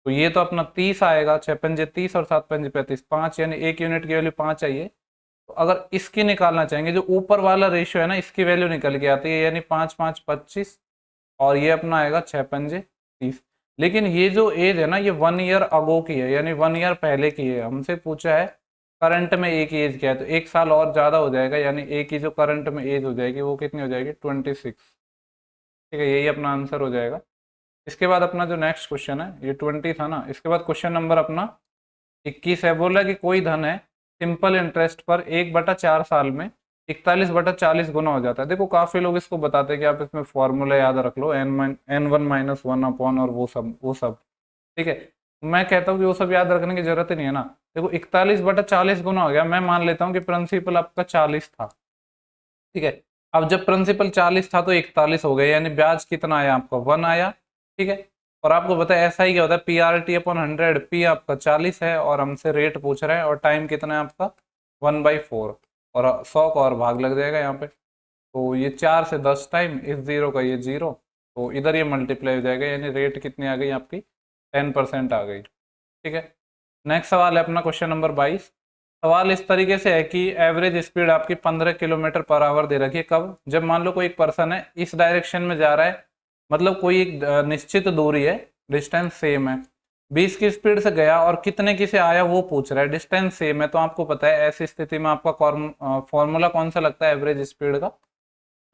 A: तो ये तो अपना 30 आएगा। 6×5 = 30 और 7×5 = 35, 5, यानी 1 यूनिट की वैल्यू 5 आई है। तो अगर इसकी निकालना चाहेंगे, जो ऊपर वाला रेशियो है ना इसकी वैल्यू निकल के आती है, यानी 5×5 = 25 और ये अपना आएगा 6×5 = 30। लेकिन ये जो एज है ना ये 1 ईयर अगो की है, यानी 1 ईयर पहले की है। हमसे पूछा है करंट में ए की एज क्या है, तो 1 साल और ज़्यादा हो जाएगा, यानी ए की जो करंट में एज हो जाएगी वो कितनी हो जाएगी, 26। ठीक है, यही अपना आंसर हो जाएगा। इसके बाद अपना जो नेक्स्ट क्वेश्चन है, ये 20 था ना, इसके बाद क्वेश्चन नंबर अपना 21 है। बोला कि कोई धन है सिंपल इंटरेस्ट पर 1/4 साल में 41/40 गुना हो जाता है। देखो काफी लोग इसको बताते हैं कि आप इसमें फॉर्मूला याद रख लो, n1 - 1 अपॉन और वो सब। ठीक है, मैं कहता हूँ कि वो सब याद रखने की जरूरत ही नहीं है ना। देखो 41/40 गुना हो गया, मैं मान लेता हूँ कि प्रिंसिपल आपका 40 था। ठीक है, अब जब प्रिंसिपल 40 था तो 41 हो गया, यानी ब्याज कितना आया आपका, 1 आया। ठीक है, और आपको पता है ऐसा ही क्या होता है, PRT/100, पी आपका 40 है और हमसे रेट पूछ रहे हैं और टाइम कितना है आपका 1/4, और 100 का और भाग लग जाएगा यहाँ पे। तो ये 4 से 10 टाइम, इस जीरो का ये जीरो, तो इधर ये मल्टीप्लाई हो जाएगा, यानी रेट कितनी आ गई आपकी, 10% आ गई। ठीक है, नेक्स्ट सवाल है अपना क्वेश्चन नंबर 22। सवाल इस तरीके से है कि एवरेज स्पीड आपकी 15 किलोमीटर पर आवर दे रखी है। कब, जब मान लो कोई एक पर्सन है इस डायरेक्शन में जा रहा है, मतलब कोई एक निश्चित दूरी है, डिस्टेंस सेम है, 20 की स्पीड से गया और कितने की से आया वो पूछ रहा है, डिस्टेंस सेम है। तो आपको पता है ऐसी स्थिति में आपका फॉर्मूला कौन सा लगता है एवरेज स्पीड का।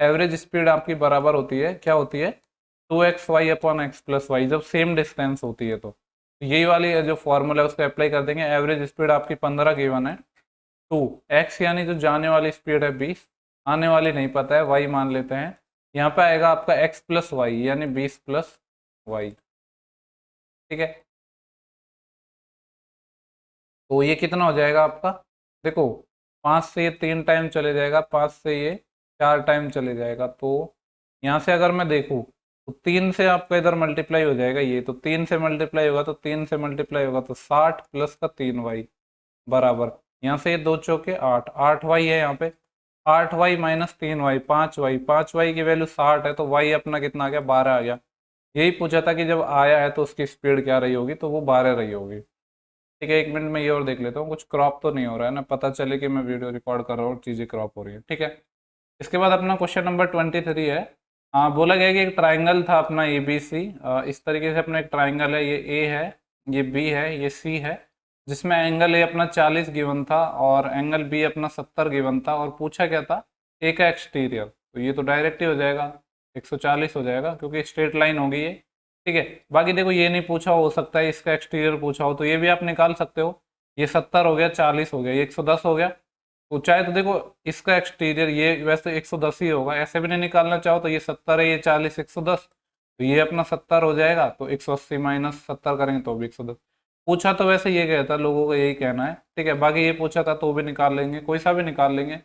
A: एवरेज स्पीड आपकी बराबर होती है, क्या होती है, 2xy/x+y, जब सेम डिस्टेंस होती है तो यही वाली जो फॉर्मूला है उसको अप्लाई कर देंगे। एवरेज स्पीड आपकी 15 गिवन है, 2x यानी जो जाने वाली स्पीड है 20, आने वाली नहीं पता है, y मान लेते हैं। यहाँ पे आएगा आपका x+y यानी 20+y। ठीक है, तो ये कितना हो जाएगा आपका, देखो 5 से ये 3 टाइम चले जाएगा, 5 से ये 4 टाइम चले जाएगा, तो यहाँ से अगर मैं देखूँ तो 3 से आपका इधर मल्टीप्लाई हो जाएगा, ये तो 3 से मल्टीप्लाई होगा तो 3 से मल्टीप्लाई होगा तो 60 प्लस का 3y बराबर, यहाँ से ये 2 चौके 8, 8y है यहाँ पे, 8y minus 3y 5y, 5y की वैल्यू 60 है तो y अपना कितना आ गया, 12 आ गया। यही पूछा था कि जब आया है तो उसकी स्पीड क्या रही होगी, तो वो 12 रही होगी। ठीक है, 1 मिनट में ये और देख लेता हूँ, कुछ क्रॉप तो नहीं हो रहा है ना, पता चले कि मैं वीडियो रिकॉर्ड कर रहा हूँ और चीज़ें क्रॉप हो रही है। ठीक है, इसके बाद अपना क्वेश्चन नंबर 23 है। बोला गया कि एक ट्राइंगल था अपना ए बी सी, इस तरीके से अपना एक ट्राइंगल है, ये ए है, ये बी है, ये सी है, जिसमें एंगल ए अपना 40 गिवन था और एंगल बी अपना 70 गिवन था, और पूछा क्या था ए का एक्सटीरियर, तो ये तो डायरेक्ट ही हो जाएगा 140 हो जाएगा क्योंकि स्ट्रेट लाइन होगी ये। ठीक है, बाकी देखो ये नहीं पूछा, हो सकता है इसका एक्सटीरियर पूछा हो तो ये भी आप निकाल सकते हो। ये 70 हो गया, 40 हो गया, ये 110 हो गया, तो चाहे तो देखो इसका एक्सटीरियर ये वैसे 110 ही होगा, ऐसे भी नहीं निकालना चाहो तो ये 70 है, ये 40, 110, तो ये अपना 70 हो जाएगा, तो 180 माइनस 70 करेंगे तो भी 110। पूछा तो वैसे ये कहता, लोगों का यही कहना है। ठीक है, बाकी ये पूछा था तो भी निकाल लेंगे, कोई सा भी निकाल लेंगे।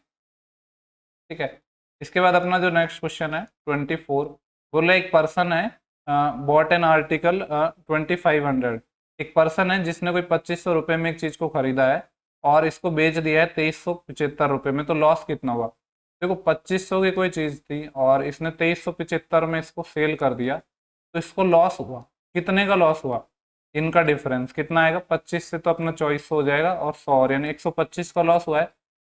A: ठीक है, इसके बाद अपना जो नेक्स्ट क्वेश्चन है 24, बोले एक पर्सन है बॉट एन आर्टिकल 2500, एक पर्सन है जिसने कोई 2500 रुपये में एक चीज को खरीदा है और इसको बेच दिया है 2375 रुपये में, तो लॉस कितना हुआ। देखो 2500 की कोई चीज थी और इसने 2375 में इसको सेल कर दिया, तो इसको लॉस हुआ, कितने का लॉस हुआ, इनका डिफरेंस कितना आएगा, 25 से तो अपना 2400 हो जाएगा और 100 यानी 125 का लॉस हुआ है।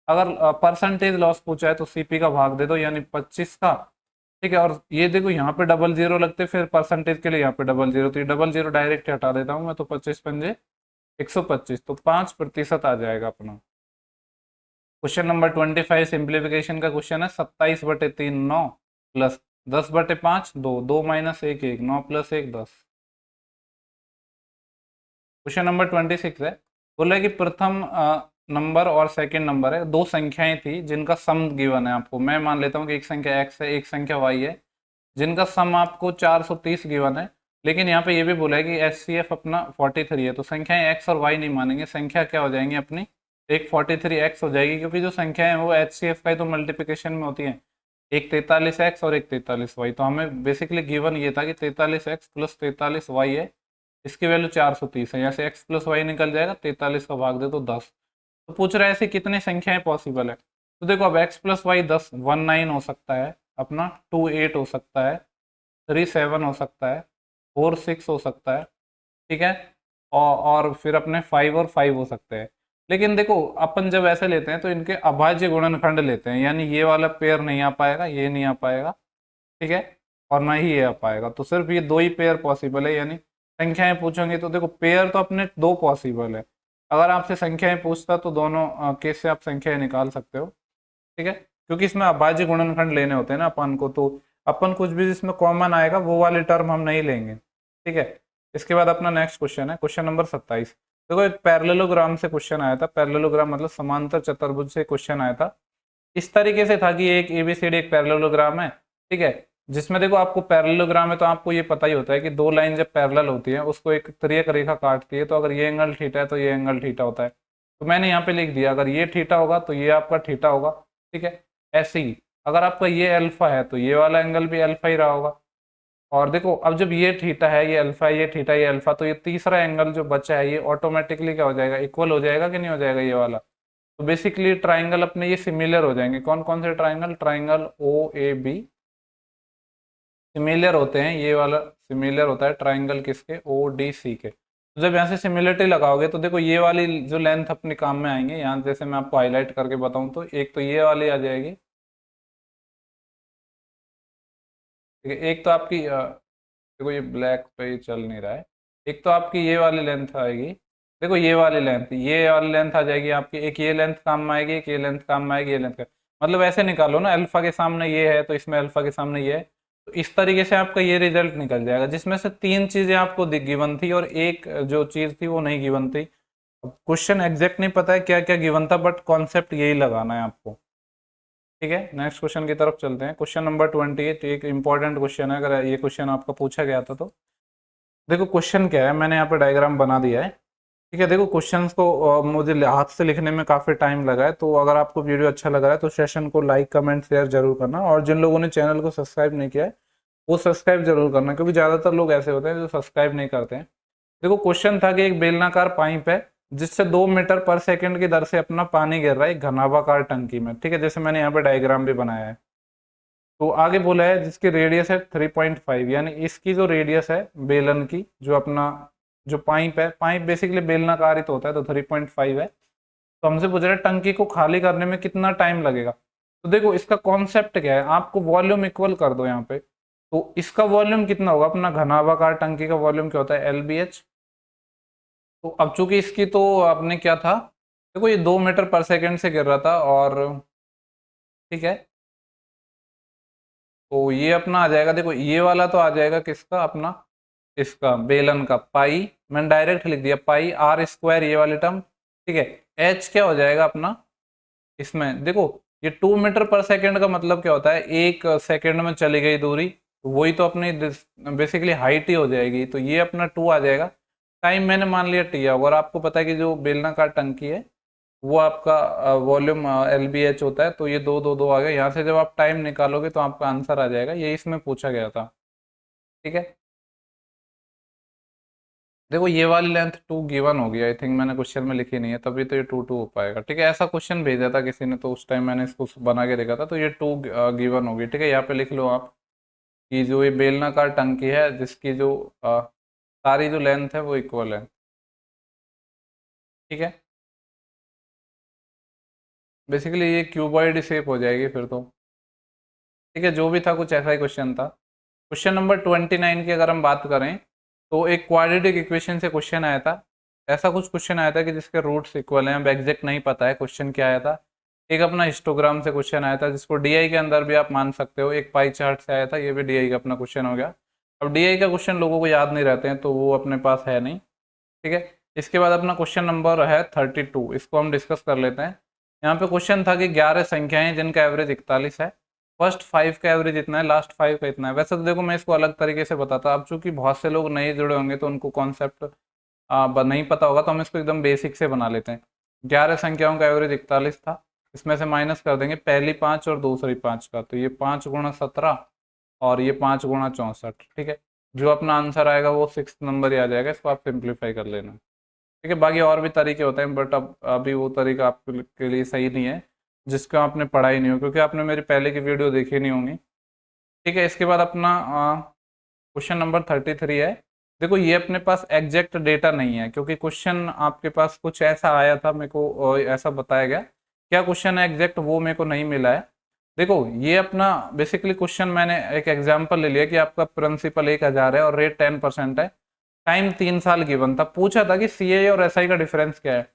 A: अगर परसेंटेज लॉस पूछा है तो सीपी का भाग दे दो यानी 25 का। ठीक है, और ये देखो यहाँ पे डबल जीरो लगते फिर परसेंटेज के लिए यहाँ पे डबल जीरो, तो ये डबल जीरो डायरेक्ट हटा देता हूँ मैं, तो 25 पंजे 125, तो 5% आ जाएगा अपना। क्वेश्चन नंबर 25 सिंप्लीफिकेशन का क्वेश्चन है, 27/3 9 plus 10/5 2, 2 minus 1 1, 9 plus 1 10। Question number 26 है, बोला है कि प्रथम नंबर और सेकंड नंबर है, दो संख्याएं थी जिनका सम गिवन है आपको, मैं मान लेता हूँ कि एक संख्या x है, एक संख्या y है, जिनका सम आपको 430 गिवन है। लेकिन यहाँ पे ये भी बोला है कि HCF अपना 43 है, तो संख्याएं x और y नहीं मानेंगे, संख्या क्या हो जाएंगी अपनी, एक 43x हो जाएगी, क्योंकि जो संख्या है वो HCF का ही तो मल्टीप्लिकेशन में होती है, एक 43x और एक 43y, तो हमें बेसिकली गिवन ये था कि 43x प्लस 43y है, इसकी वैल्यू 430 है, यहाँ से x प्लस वाई निकल जाएगा, 43 का भाग दे तो 10। तो पूछ रहा है ऐसी कितनी संख्याएं पॉसिबल है, तो देखो अब x प्लस वाई 10 19 हो सकता है अपना, 28 हो सकता है, 37 हो सकता है, 46 हो सकता है। ठीक है, और फिर अपने 5 और 5 हो सकते हैं। लेकिन देखो अपन जब ऐसे लेते हैं तो इनके अभाज्य गुणनखंड लेते हैं, यानी ये वाला पेयर नहीं आ पाएगा, ये नहीं आ पाएगा, ठीक है, और ना ही ये आ पाएगा, तो सिर्फ ये दो ही पेयर पॉसिबल है। यानी संख्याएं पूछोगे तो देखो पेयर तो अपने दो पॉसिबल है, अगर आपसे संख्याएं पूछता तो दोनों केस से आप संख्याएं निकाल सकते हो। ठीक है, क्योंकि इसमें अभाज्य गुणनखंड लेने होते हैं ना अपन को, तो अपन कुछ भी जिसमें कॉमन आएगा वो वाले टर्म हम नहीं लेंगे। ठीक है, इसके बाद अपना नेक्स्ट क्वेश्चन है क्वेश्चन नंबर 27। देखो एक पैरेललोग्राम से क्वेश्चन आया था, पैरेललोग्राम मतलब समांतर चतुर्भुज से क्वेश्चन आया था। इस तरीके से था कि एक एबीसीडी एक पैरेललोग्राम है, ठीक है, जिसमें देखो आपको पैरेललोग्राम है तो आपको ये पता ही होता है कि दो लाइन जब पैरेलल होती है उसको एक तिर्यक रेखा काटती है, तो अगर ये एंगल थीटा है तो ये एंगल थीटा होता है, तो मैंने यहाँ पे लिख दिया अगर ये थीटा होगा तो ये आपका थीटा होगा। ठीक है, ऐसे ही अगर आपका ये अल्फा है तो ये वाला एंगल भी अल्फा ही रहा होगा, और देखो अब जब ये थीटा है, ये अल्फा, ये थीटा, ये अल्फा, तो ये तीसरा एंगल जो बचा है ये ऑटोमेटिकली क्या हो जाएगा, इक्वल हो जाएगा कि नहीं हो जाएगा ये वाला। तो बेसिकली ट्राइंगल अपने ये सिमिलर हो जाएंगे, कौन कौन से triangle, triangle O A B similar होते हैं, ये वाला सिमिलर होता है ट्राइंगल किसके, ओ डी सी के। तो जब यहाँ से सिमिलरिटी लगाओगे तो देखो ये वाली जो लेंथ अपने काम में आएंगे, यहाँ जैसे मैं आपको हाईलाइट करके बताऊं तो एक तो ये वाली आ जाएगी, ठीक है, एक तो आपकी देखो ये ब्लैक पे ही चल नहीं रहा है, एक तो आपकी ये वाली लेंथ आएगी, देखो ये वाली लेंथ आ जाएगी आपकी, एक ये लेंथ काम में आएगी, एक ये लेंथ काम में आएगी, ये लेंथ का मतलब ऐसे निकालो ना, अल्फा के सामने ये है तो इसमें अल्फा के सामने ये है, तो इस तरीके से आपका ये रिजल्ट निकल जाएगा, जिसमें से तीन चीजें आपको गिवन थी और एक जो चीज थी वो नहीं गिवन थी। क्वेश्चन एग्जैक्ट नहीं पता है क्या क्या गिवन था, बट कॉन्सेप्ट यही लगाना है आपको। ठीक है, नेक्स्ट क्वेश्चन की तरफ चलते हैं, क्वेश्चन नंबर 28, एक इंपॉर्टेंट क्वेश्चन है, अगर ये क्वेश्चन आपका पूछा गया था तो देखो क्वेश्चन क्या है, मैंने यहाँ पे डायग्राम बना दिया है। ठीक है, देखो क्वेश्चंस को मुझे हाथ से लिखने में काफ़ी टाइम लगा है, तो अगर आपको वीडियो अच्छा लग रहा है तो सेशन को लाइक कमेंट शेयर जरूर करना, और जिन लोगों ने चैनल को सब्सक्राइब नहीं किया है वो सब्सक्राइब जरूर करना, क्योंकि ज़्यादातर लोग ऐसे होते हैं जो सब्सक्राइब नहीं करते हैं। देखो क्वेश्चन था कि एक बेलनाकार पाइप है जिससे 2 मीटर पर सेकंड की दर से अपना पानी गिर रहा है एक घनाभाकार टंकी में। ठीक है, जैसे मैंने यहाँ पे डायग्राम भी बनाया है। तो आगे बोला है जिसकी रेडियस है 3.5, यानी इसकी जो रेडियस है बेलन की, जो अपना जो पाइप है, पाइप बेसिकली बेलनाकार ही तो होता है, तो 3.5 है। तो हमसे पूछ रहा है टंकी को खाली करने में कितना टाइम लगेगा। तो देखो इसका कॉन्सेप्ट क्या है, आपको वॉल्यूम इक्वल कर दो यहाँ पे, तो इसका वॉल्यूम कितना होगा, अपना घनाभाकार टंकी का वॉल्यूम क्या होता है, LBH। तो अब चूंकि इसकी तो आपने क्या था, देखो ये 2 मीटर पर सेकेंड से गिर रहा था, और ठीक है, तो ये अपना आ जाएगा, देखो ये वाला तो आ जाएगा किसका, अपना इसका बेलन का पाई, मैंने डायरेक्ट लिख दिया पाई R² ये वाली टर्म। ठीक है, H क्या हो जाएगा अपना, इसमें देखो ये 2 मीटर पर सेकेंड का मतलब क्या होता है, 1 सेकेंड में चली गई दूरी, तो वही तो अपनी बेसिकली हाइट ही हो जाएगी, तो ये अपना 2 आ जाएगा। टाइम मैंने मान लिया T है, और आपको पता है कि जो बेलनाकार टंकी है वो आपका वॉल्यूम LBH होता है, तो ये दो दो दो आ गया, यहाँ से जब आप टाइम निकालोगे तो आपका आंसर आ जाएगा, ये इसमें पूछा गया था। ठीक है, देखो ये वाली लेंथ 2 गिवन होगी, आई थिंक मैंने क्वेश्चन में लिखी नहीं है, तभी तो ये 2 2 हो पाएगा। ठीक है, ऐसा क्वेश्चन भेजा था किसी ने, तो उस टाइम मैंने इसको बना के देखा था, तो ये 2 गिवन होगी। ठीक है, यहाँ पे लिख लो आप कि जो ये बेलनाकार टंकी है जिसकी जो सारी जो लेंथ है वो इक्वल है। ठीक है, बेसिकली ये क्यूबॉइड शेप हो जाएगी फिर तो। ठीक है, जो भी था कुछ ऐसा ही क्वेश्चन था। क्वेश्चन नंबर 29 की अगर हम बात करें, तो एक क्वाड्रेटिक इक्वेशन से क्वेश्चन आया था। ऐसा कुछ क्वेश्चन आया था कि जिसके रूट्स इक्वल हैं, अब एग्जैक्ट नहीं पता है क्वेश्चन क्या आया था। एक अपना हिस्टोग्राम से क्वेश्चन आया था, जिसको डीआई के अंदर भी आप मान सकते हो, एक पाई चार्ट से आया था, ये भी डीआई का अपना क्वेश्चन हो गया। अब डीआई का क्वेश्चन लोगों को याद नहीं रहते हैं, तो वो अपने पास है नहीं। ठीक है, इसके बाद अपना क्वेश्चन नंबर है 32, इसको हम डिस्कस कर लेते हैं। यहाँ पे क्वेश्चन था कि 11 संख्याएं जिनका एवरेज 41 है, फर्स्ट 5 का एवरेज इतना है, लास्ट 5 का इतना है। वैसे तो देखो मैं इसको अलग तरीके से बताता, अब चूंकि बहुत से लोग नए जुड़े होंगे तो उनको कॉन्सेप्ट नहीं पता होगा, तो हम इसको एकदम बेसिक से बना लेते हैं। 11 संख्याओं का एवरेज 41 था, इसमें से माइनस कर देंगे पहली 5 और दूसरी 5 का, तो ये 5 × 17 और ये 5 × 64। ठीक है, जो अपना आंसर आएगा वो 6 नंबर ही आ जाएगा, इसको आप सिंप्लीफाई कर लेना। ठीक है, बाकी और भी तरीके होते हैं, बट अब अभी वो तरीका आपके लिए सही नहीं है जिसका आपने पढ़ा ही नहीं हो, क्योंकि आपने मेरी पहले की वीडियो देखी नहीं होंगी। ठीक है, इसके बाद अपना क्वेश्चन नंबर 33 है। देखो ये अपने पास एग्जैक्ट डेटा नहीं है, क्योंकि क्वेश्चन आपके पास कुछ ऐसा आया था, मेरे को ऐसा बताया गया, क्या क्वेश्चन है एग्जैक्ट वो मेरे को नहीं मिला है। देखो ये अपना बेसिकली क्वेश्चन मैंने एक एग्जांपल ले लिया कि आपका प्रिंसिपल 1000 है और रेट 10% है, टाइम 3 साल गिवन था, पूछा था कि सीआई और एसआई का डिफरेंस क्या है।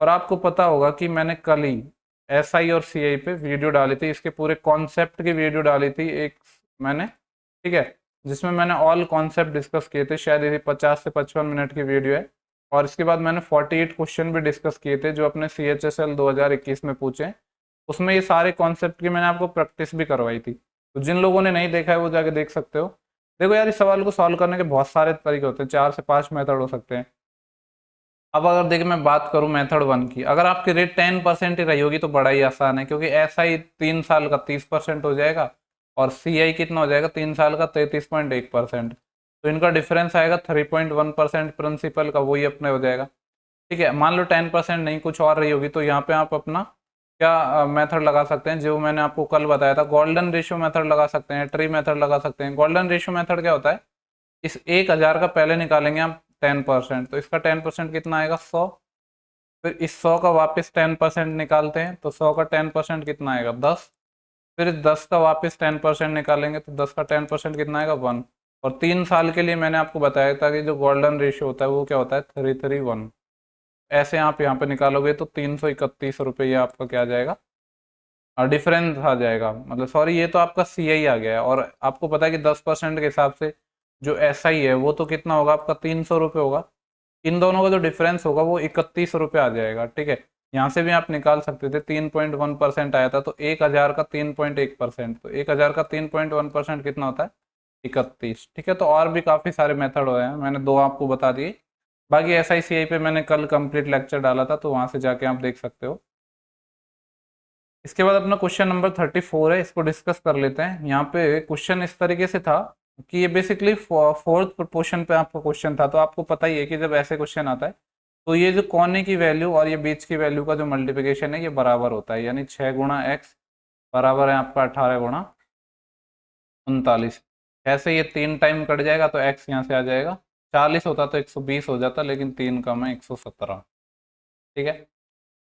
A: और आपको पता होगा कि मैंने कल ही एसआई और सीआई पे वीडियो डाली थी, इसके पूरे कॉन्सेप्ट की वीडियो डाली थी एक मैंने। ठीक है, जिसमें मैंने ऑल कॉन्सेप्ट डिस्कस किए थे, शायद ये 50 से 55 मिनट की वीडियो है। और इसके बाद मैंने 48 क्वेश्चन भी डिस्कस किए थे जो अपने CHSL 2021 में पूछे, उसमें ये सारे कॉन्सेप्ट की मैंने आपको प्रैक्टिस भी करवाई थी, तो जिन लोगों ने नहीं देखा है वो जाके देख सकते हो। देखो यार, इस सवाल को सॉल्व करने के बहुत सारे तरीके होते हैं, 4 से 5 मेथड हो सकते हैं। अब अगर देखिए मैं बात करूं मेथड 1 की, अगर आपकी रेट 10% ही रही होगी तो बड़ा ही आसान है, क्योंकि ऐसा ही 3 साल का 30% हो जाएगा, और CI कितना हो जाएगा 3 साल का 33.1%, तो इनका डिफरेंस आएगा 3.1% प्रिंसिपल का, वही अपने हो जाएगा। ठीक है, मान लो 10% नहीं कुछ और रही होगी, तो यहाँ पे आप अपना क्या मेथड लगा सकते हैं, जो मैंने आपको कल बताया था, गोल्डन रेशियो मेथड लगा सकते हैं, ट्री मेथड लगा सकते हैं। गोल्डन रेशियो मेथड क्या होता है, इस 1000 का पहले निकालेंगे आप 10%, तो इसका 10% कितना आएगा 100, फिर इस 100 का वापस 10% निकालते हैं, तो 100 का 10% कितना आएगा 10, फिर इस 10 का वापस 10% निकालेंगे, तो 10 का 10% कितना आएगा 1। और 3 साल के लिए मैंने आपको बताया था कि जो गोल्डन रेशियो होता है वो क्या होता है 331। ऐसे आप यहाँ पे निकालोगे तो 331 रुपये ये आपका क्या आ जाएगा, डिफरेंस आ जाएगा, मतलब सॉरी ये तो आपका CI आ गया है। और आपको पता है कि 10% के हिसाब से जो SI है वो तो कितना होगा आपका 300 रुपये होगा, इन दोनों का जो डिफरेंस होगा वो 31 रुपये आ जाएगा। ठीक है, यहाँ से भी आप निकाल सकते थे, 3.1% आया था, तो 1000 का 3.1%, तो 1000 का 3.1% कितना होता है 31। ठीक है, तो और भी काफ़ी सारे मेथड हुए हैं, मैंने दो आपको बता दिए बाकी SICI पे मैंने कल कंप्लीट लेक्चर डाला था, तो वहां से जाके आप देख सकते हो। इसके बाद अपना क्वेश्चन नंबर 34 है, इसको डिस्कस कर लेते हैं। यहाँ पे क्वेश्चन इस तरीके से था कि ये बेसिकली फोर्थ प्रोपोर्शन पे आपका क्वेश्चन था। तो आपको पता ही है कि जब ऐसे क्वेश्चन आता है तो ये जो कोने की वैल्यू और ये बीच की वैल्यू का जो मल्टीप्लिकेशन है ये बराबर होता है, यानी 6 × x बराबर है आपका 18 × 39। ऐसे ये 3 टाइम कट जाएगा तो x यहाँ से आ जाएगा, 40 होता तो 120 हो जाता, लेकिन 3 कम है 117। ठीक है।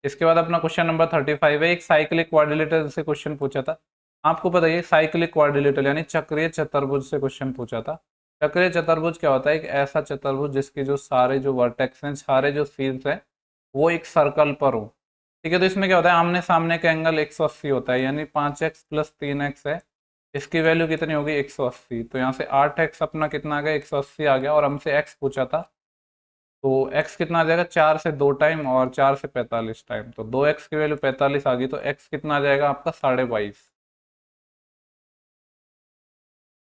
A: इसके बाद अपना क्वेश्चन नंबर 35 है, एक साइक्लिक क्वाड्रिलेटरल से क्वेश्चन पूछा था। आपको बताइए साइक्लिक क्वाड्रिलेटरल यानी चक्रीय चतुर्भुज से क्वेश्चन पूछा था। चक्रीय चतुर्भुज क्या होता है? एक ऐसा चतुर्भुज जिसके जो सारे जो वर्टेक्स हैं, सारे जो सीन्स हैं, वो एक सर्कल पर हो। ठीक है। तो इसमें क्या होता है, आमने सामने का एंगल 180 होता है, यानी 5x + 3x है, इसकी वैल्यू कितनी होगी? 180। तो यहाँ से 8x अपना कितना आ गया? 180 आ गया। और हमसे x पूछा था, तो x कितना आ जाएगा? 4 से 2 टाइम और 4 से 45 टाइम, तो 2x की वैल्यू 45 आ गई, तो x कितना आ जाएगा आपका? 22.5।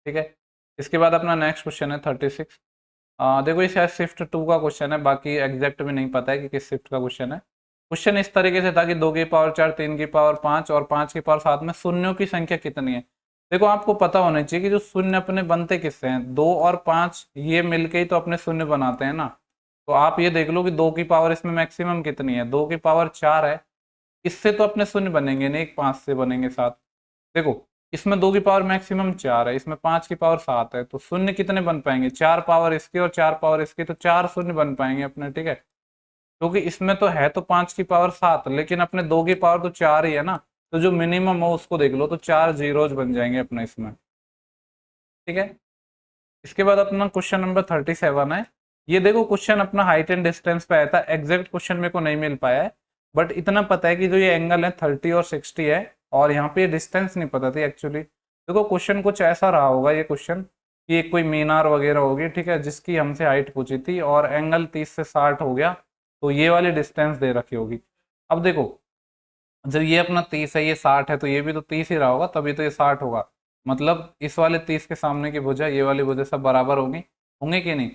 A: ठीक है। इसके बाद अपना नेक्स्ट क्वेश्चन है 36। देखो ये शायद शिफ्ट 2 का क्वेश्चन है, बाकी एग्जैक्ट में नहीं पता है कि किस शिफ्ट का क्वेश्चन है। क्वेश्चन इस तरीके से था कि 2 की पावर 4, 3 की पावर 5 और 5 की पावर 7 में शून्यों की संख्या कितनी है। देखो आपको पता होना चाहिए कि जो शून्य अपने बनते किससे हैं, 2 और 5 ये मिलके ही तो अपने शून्य बनाते हैं ना। तो आप ये देख लो कि 2 की पावर इसमें मैक्सिमम कितनी है? 2 की पावर 4 है, इससे तो अपने शून्य बनेंगे नहीं, 5 से बनेंगे 7। देखो इसमें 2 की पावर मैक्सिमम 4 है, इसमें 5 की पावर 7 है, तो शून्य कितने बन पाएंगे? 4 पावर इसकी और 4 पावर इसकी, तो 4 शून्य बन पाएंगे अपने। ठीक है। क्योंकि इसमें तो है तो 5 की पावर 7, लेकिन अपने 2 की पावर तो 4 ही है ना, तो जो मिनिमम हो उसको देख लो, तो 4 जीरोज बन जाएंगे अपने इसमें। ठीक है। इसके बाद अपना क्वेश्चन नंबर 37 है। ये देखो क्वेश्चन अपना हाइट एंड डिस्टेंस पे आया था, एग्जैक्ट क्वेश्चन मेरे को नहीं मिल पाया है, बट इतना पता है कि जो ये एंगल है 30 और 60 है, और यहाँ पे डिस्टेंस नहीं पता थी एक्चुअली। देखो क्वेश्चन कुछ ऐसा रहा होगा ये क्वेश्चन, कि एक कोई मीनार वगैरह होगी, ठीक है, जिसकी हमसे हाइट पूछी थी और एंगल 30 से 60 हो गया, तो ये वाली डिस्टेंस दे रखी होगी। अब देखो जब ये अपना 30 है, ये 60 है, तो ये भी तो 30 ही रहा होगा, तभी तो ये 60 होगा। मतलब इस वाले 30 के सामने की भुजा, ये वाली भुजा सब बराबर होंगी, होंगे कि नहीं?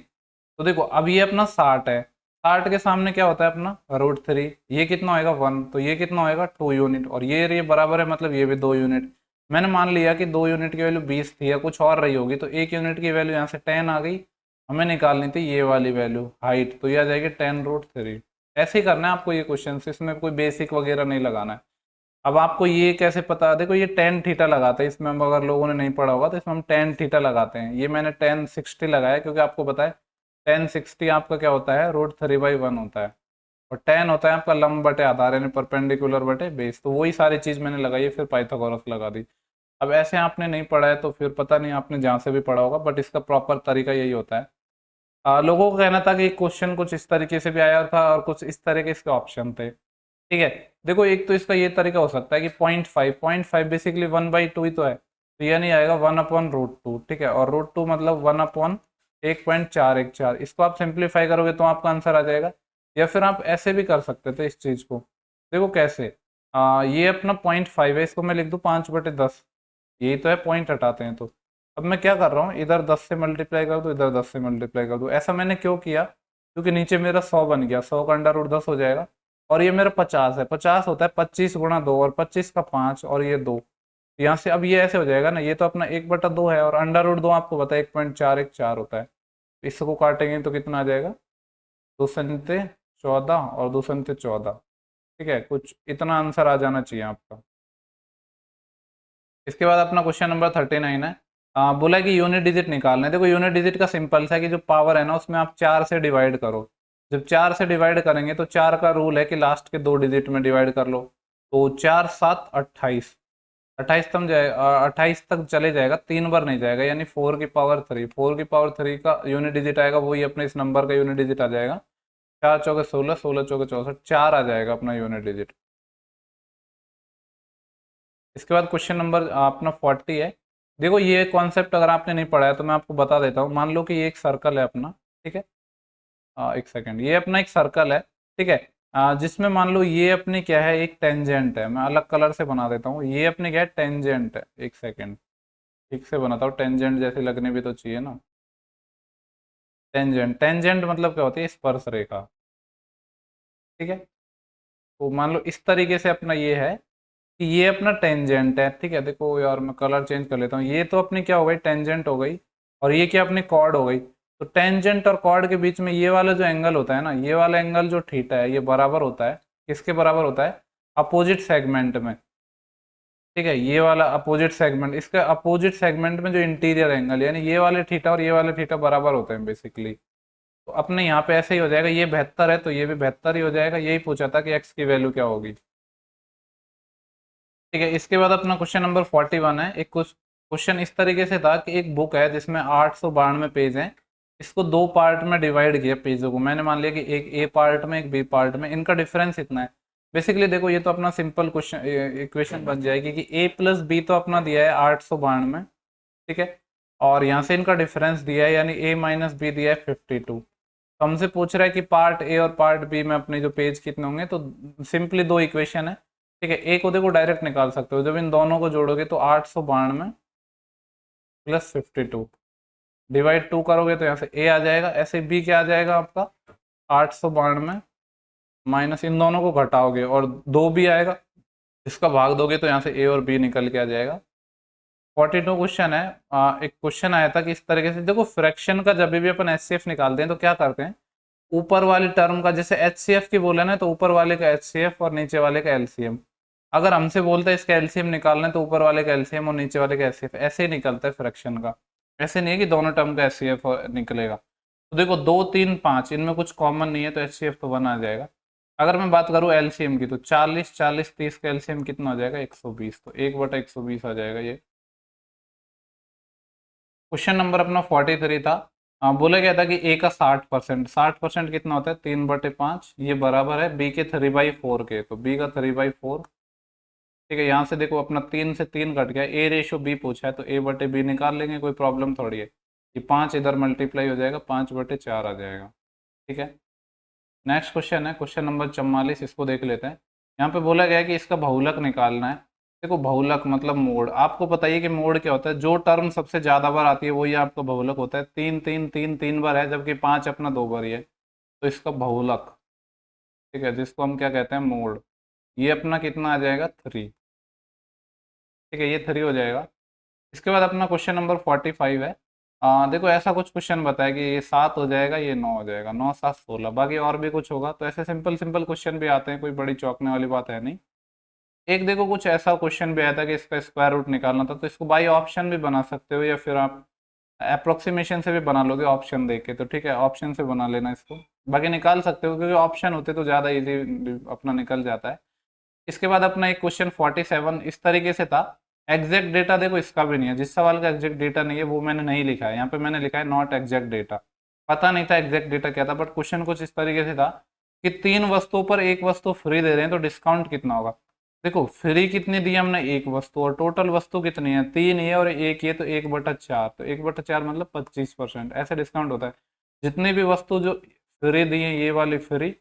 A: तो देखो अब ये अपना 60 है, 60 के सामने क्या होता है अपना? √3। ये कितना होएगा? 1। तो ये कितना होएगा? 2 यूनिट। और ये बराबर है, मतलब ये भी 2 यूनिट। मैंने मान लिया कि 2 यूनिट की वैल्यू 20 थी या कुछ और रही होगी, तो 1 यूनिट की वैल्यू यहाँ से 10 आ गई। हमें निकालनी थी ये वाली वैल्यू हाइट, तो ये आ जाएगी 10√3। ऐसे ही करना है आपको ये क्वेश्चन, इसमें कोई बेसिक वगैरह नहीं लगाना है। अब आपको ये कैसे पता? देखो ये टेन थीटा लगाते हैं इसमें, अगर लोगों ने नहीं पढ़ा होगा तो इसमें हम टेन थीटा लगाते हैं। ये मैंने 1060 लगाया क्योंकि आपको पता है 1060 आपका क्या होता है? √3/1 होता है, और 10 होता है आपका लंब बटे आधार, यानी परपेंडिकुलर बटे बेस। तो वही सारी चीज मैंने लगाई है, फिर पाइथागोरस लगा दी। अब ऐसे आपने नहीं पढ़ा है तो फिर पता नहीं आपने जहाँ से भी पढ़ा होगा, बट इसका प्रॉपर तरीका यही होता है। लोगों का कहना था कि क्वेश्चन कुछ इस तरीके से भी आया था और कुछ इस तरह के इसके ऑप्शन थे। ठीक है। देखो एक तो इसका ये तरीका हो सकता है कि 0.5 बेसिकली 1/2 ही तो है, तो ये नहीं आएगा 1/√2। ठीक है। और √2 मतलब 1/1.414। इसको आप सिंप्लीफाई करोगे तो आपका आंसर आ जाएगा। या फिर आप ऐसे भी कर सकते थे इस चीज को। देखो कैसे, ये अपना 0.5 है, इसको मैं लिख दूं 5/10। यही तो है, पॉइंट हटाते हैं तो। अब मैं क्या कर रहा हूँ, इधर 10 से मल्टीप्लाई कर दूं, इधर 10 से मल्टीप्लाई कर दूं। ऐसा मैंने क्यों किया? क्योंकि नीचे मेरा 100 बन गया, 100 का √10 हो जाएगा। और ये मेरा 50 है, 50 होता है 25 × 2, और 25 का 5 और ये 2। यहाँ से अब ये ऐसे हो जाएगा ना, ये तो अपना 1/2 है, और √2 आपको पता है 1.414 होता है। इसको काटेंगे तो कितना आ जाएगा? 2×14 और 2×14। ठीक है, कुछ इतना आंसर आ जाना चाहिए आपका। इसके बाद अपना क्वेश्चन नंबर 39 है। बोला कि यूनिट डिजिट निकालना है। देखो यूनिट डिजिट का सिंपल सा है कि जो पावर है ना उसमें आप 4 से डिवाइड करो। जब 4 से डिवाइड करेंगे तो 4 का रूल है कि लास्ट के 2 डिजिट में डिवाइड कर लो। तो 4 7 28, 28 तक जाएगा, 28 तक चले जाएगा, 3 बार नहीं जाएगा, यानी 4 की पावर 3। 4 की पावर 3 का यूनिट डिजिट आएगा, वही अपने इस नंबर का यूनिट डिजिट आ जाएगा। 4 चौके 16, 16 चौके 64, 4 आ जाएगा अपना यूनिट डिजिट। इसके बाद क्वेश्चन नंबर अपना 40 है। देखो ये कॉन्सेप्ट अगर आपने नहीं पढ़ा है तो मैं आपको बता देता हूँ। मान लो कि ये एक सर्कल है अपना, ठीक है। एक सेकंड, ये अपना एक सर्कल है, ठीक है। जिसमें मान लो ये अपनी क्या है, एक टेंजेंट है। मैं अलग कलर से बना देता हूँ, ये अपनी क्या है, टेंजेंट है। एक सेकंड, ठीक से बनाता हूँ, टेंजेंट जैसे लगने भी तो चाहिए ना। टेंजेंट, टेंजेंट मतलब क्या होती है, स्पर्श रेखा। ठीक है, तो मान लो इस तरीके से अपना ये है कि ये अपना टेंजेंट है। ठीक है, देखो यार मैं कलर चेंज कर लेता हूँ, ये तो अपनी क्या हो गई, टेंजेंट हो गई, और ये क्या अपनी कॉर्ड हो गई। तो टेंजेंट और कॉर्ड के बीच में ये वाला जो एंगल होता है ना, ये वाला एंगल जो थीटा है, ये बराबर होता है, किसके बराबर होता है, अपोजिट सेगमेंट में। ठीक है, ये वाला अपोजिट सेगमेंट, इसका अपोजिट सेगमेंट में जो इंटीरियर एंगल, यानी ये वाले थीटा और ये वाले थीटा बराबर होते हैं बेसिकली। तो अपने यहाँ पे ऐसे ही हो जाएगा, ये 72 है तो ये भी 72 ही हो जाएगा। यही पूछा था कि एक्स की वैल्यू क्या होगी। ठीक है, इसके बाद अपना क्वेश्चन नंबर 41 है। एक कुछ क्वेश्चन इस तरीके से था कि एक बुक है जिसमें 892 पेज हैं, इसको दो पार्ट में डिवाइड किया पेजों को। मैंने मान लिया कि एक ए पार्ट में एक बी पार्ट में, इनका डिफरेंस इतना है। बेसिकली देखो, ये तो अपना सिंपल क्वेश्चन इक्वेशन बन जाएगी कि ए प्लस बी तो अपना दिया है 892। ठीक है, और यहाँ से इनका डिफरेंस दिया है, यानी ए माइनस बी दिया है 52। तो हमसे पूछ रहा है कि पार्ट ए और पार्ट बी में अपने जो पेज कितने होंगे। तो सिंपली दो इक्वेशन है। ठीक है, ए को देखो डायरेक्ट निकाल सकते हो, जब इन दोनों को जोड़ोगे तो 892 प्लस 52 डिवाइड 2 करोगे तो यहाँ से ए आ जाएगा। ऐसे बी क्या आ जाएगा आपका, 892 माइनस इन दोनों को घटाओगे और दो भी आएगा, इसका भाग दोगे तो यहाँ से ए और बी निकल के आ जाएगा। 42 क्वेश्चन है। एक क्वेश्चन आया था कि इस तरीके से देखो, फ्रैक्शन का जब भी अपन एचसीएफ निकालते हैं तो क्या करते हैं, ऊपर वाली टर्म का जैसे एचसीएफ की बोला ना, तो ऊपर वाले का एचसीएफ और नीचे वाले का एलसीएम। अगर हमसे बोलते हैं इसका एलसीएम निकालना है तो ऊपर वाले का एलसीएम और नीचे वाले का एचसीएफ, ऐसे ही निकलता है फ्रैक्शन का। ऐसे नहीं है कि दोनों टर्म का एचसीएफ निकलेगा। तो देखो 2 3 5 इनमें कुछ कॉमन नहीं है, तो एचसीएफ तो 1 आ जाएगा। अगर मैं बात करूँ एलसीएम की, तो 40 40 30 का एलसीएम कितना हो जाएगा, 120। तो 1/120 आ जाएगा ये। क्वेश्चन नंबर अपना 43 था। बोला गया था कि ए का 60%, 60% कितना होता है, 3/5, ये बराबर है बी के 3/4 के। तो बी का 3/4। ठीक है, यहाँ से देखो अपना 3 से 3 कट गया, ए रेशो बी पूछा है तो ए बटे बी निकाल लेंगे, कोई प्रॉब्लम थोड़ी है। ये 5 इधर मल्टीप्लाई हो जाएगा, 5/4 आ जाएगा। ठीक है, नेक्स्ट क्वेश्चन है क्वेश्चन नंबर 44, इसको देख लेते हैं। यहाँ पे बोला गया है कि इसका बहुलक निकालना है। देखो बहुलक मतलब मोड, आपको पता ही है कि मोड क्या होता है, जो टर्म सबसे ज्यादा बार आती है वही आपका बहुलक होता है। 3 3 3 3 बार है, जबकि 5 अपना 2 बार ही है, तो इसका बहुलक, ठीक है, जिसको हम क्या कहते हैं, मोड, ये अपना कितना आ जाएगा, 3। ठीक है, ये 3 हो जाएगा। इसके बाद अपना क्वेश्चन नंबर 45 है। देखो ऐसा कुछ क्वेश्चन बताया कि ये 7 हो जाएगा, ये 9 हो जाएगा, 9 7 16, बाकी और भी कुछ होगा। तो ऐसे सिंपल सिंपल क्वेश्चन भी आते हैं, कोई बड़ी चौंकने वाली बात है नहीं। एक देखो कुछ ऐसा क्वेश्चन भी आया था कि इसका स्क्वायर रूट निकालना था, तो इसको बाई ऑप्शन भी बना सकते हो, या फिर आप अप्रोक्सीमेशन से भी बना लोगे ऑप्शन देख के, तो ठीक है ऑप्शन से बना लेना इसको। बाकी निकाल सकते हो, क्योंकि ऑप्शन होते तो ज़्यादा इजी अपना निकल जाता है। इसके बाद अपना एक क्वेश्चन 47 इस तरीके से था। एग्जैक्ट डेटा देखो इसका भी नहीं है, जिस सवाल का एग्जैक्ट डेटा नहीं है वो मैंने नहीं लिखा है, यहाँ पे मैंने लिखा है नॉट एग्जैक्ट डेटा। पता नहीं था एग्जैक्ट डेटा क्या था, बट क्वेश्चन कुछ इस तरीके से था कि 3 वस्तुओं पर एक वस्तु फ्री दे रहे हैं तो डिस्काउंट कितना होगा। देखो फ्री कितनी दी हमने, एक वस्तु, और टोटल वस्तु कितनी है, 3 ये और एक ये, तो 1/4। तो 1/4 मतलब 25%, ऐसे डिस्काउंट होता है। जितनी भी वस्तु जो फ्री दी है, ये वाली फ्री,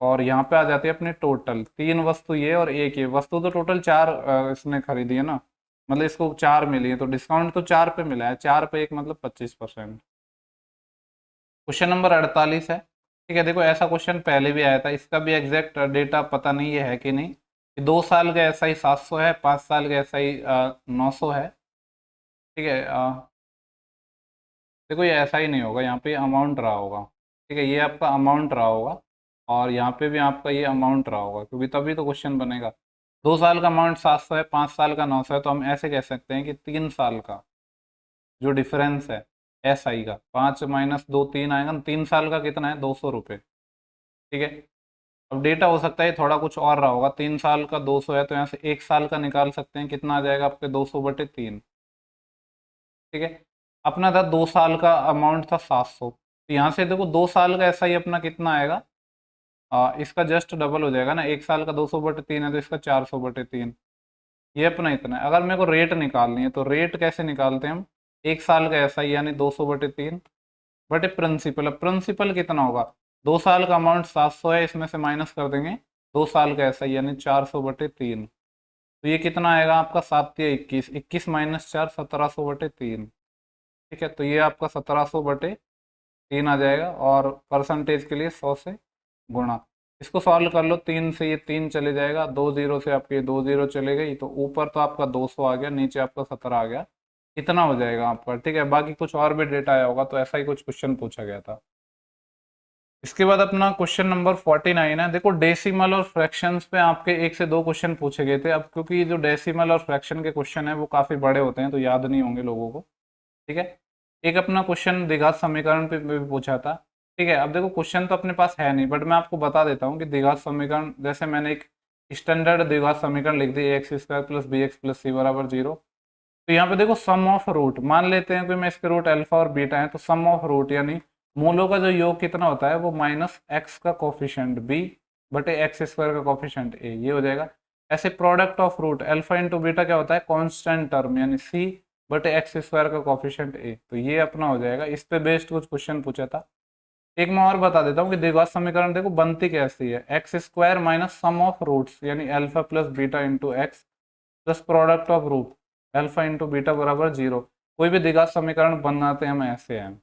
A: और यहाँ पे आ जाती है अपने टोटल, 3 वस्तु ये और एक ये, वस्तु तो टोटल 4 इसने खरीदी है ना, मतलब इसको 4 मिली है, तो डिस्काउंट तो 4 पे मिला है, 4 पे 1 मतलब 25%। क्वेश्चन नंबर 48 है। ठीक है, देखो ऐसा क्वेश्चन पहले भी आया था, इसका भी एग्जैक्ट डेटा पता नहीं है कि नहीं। कि 2 साल का एसआई 700 है, 5 साल का एसआई 900 है। ठीक है, देखो ये ऐसा ही नहीं होगा, यहाँ पे अमाउंट रहा होगा। ठीक है, ये आपका अमाउंट रहा होगा, और यहाँ पे भी आपका ये अमाउंट रहा होगा, क्योंकि तभी तो क्वेश्चन बनेगा। 2 साल का अमाउंट 700 है, 5 साल का 900 है, तो हम ऐसे कह सकते हैं कि 3 साल का जो डिफरेंस है एस आई का, 5 - 2 3 आएगा, 3 साल का कितना है, 200 रुपये। ठीक है, अब डेटा हो सकता है थोड़ा कुछ और रहा होगा, 3 साल का 200 है, तो यहाँ से 1 साल का निकाल सकते हैं, कितना आ जाएगा आपके, 200/3। ठीक है, अपना था 2 साल का अमाउंट था 700, तो यहाँ से देखो 2 साल का ऐसा ही अपना कितना आएगा, इसका जस्ट डबल हो जाएगा ना, 1 साल का 200/3 है तो इसका 400/3। ये अपना इतना है। अगर मेरे को रेट निकालनी है तो रेट कैसे निकालते हैं हम, 1 साल का ऐसा ही, यानी 200/3 बटे प्रिंसिपल। अब प्रिंसिपल कितना होगा, 2 साल का अमाउंट 700 है, इसमें से माइनस कर देंगे 2 साल का ऐसा ही, यानी 400/3। तो ये कितना आएगा आपका, 7 × 21, 21 - 4 1700/3। ठीक है, तो ये आपका 1700/3 3 आ जाएगा, और परसेंटेज के लिए 100 से गुणा। इसको सॉल्व कर लो, 3 से ये 3 चले जाएगा, 2 जीरो से आपके 2 जीरो चले गई, तो ऊपर तो आपका 200 आ गया, नीचे आपका 17 आ गया। इतना हो जाएगा आपका, ठीक है। बाकी कुछ और भी डेटा आया होगा, तो ऐसा ही कुछ क्वेश्चन पूछा गया था। इसके बाद अपना क्वेश्चन नंबर 49 है। देखो डेसिमल और फ्रैक्शंस पे आपके 1 से 2 क्वेश्चन पूछे गए थे। अब क्योंकि ये जो डेसिमल और फ्रैक्शन के क्वेश्चन है वो काफी बड़े होते हैं, तो याद नहीं होंगे लोगों को, ठीक है। एक अपना क्वेश्चन द्विघात समीकरण पे भी पूछा था, ठीक है। अब देखो क्वेश्चन तो अपने पास है नहीं, बट मैं आपको बता देता हूँ कि द्विघात समीकरण, जैसे मैंने एक स्टैंडर्ड द्विघात समीकरण लिख दी, x square plus b x plus c बराबर 0। तो यहाँ पे देखो सम ऑफ रूट मान लेते हैं कि मैं इसके रूट अल्फा और बीटा है, तो सम ऑफ रूट यानी मूलों का जो योग कितना होता है वो माइनस एक्स का कोफिशिएंट बी बटे एक्स स्क्वायर का कोफिशिएंट ए, ये हो जाएगा। ऐसे product of root alpha into beta क्या होता है, कांस्टेंट टर्म यानी सी बटे एक्स स्क्वायर का कोफिशिएंट ए, तो ये अपना हो जाएगा। इस पे बेस्ड कुछ क्वेश्चन पूछा था। एक मैं और बता देता हूँ कि द्विघात समीकरण देखो बनती कैसी है, x square minus sum of roots यानी alpha plus beta into x plus product of root alpha into beta बराबर 0। कोई भी द्विघात समीकरण बनाते हैं हम ऐसे हैं,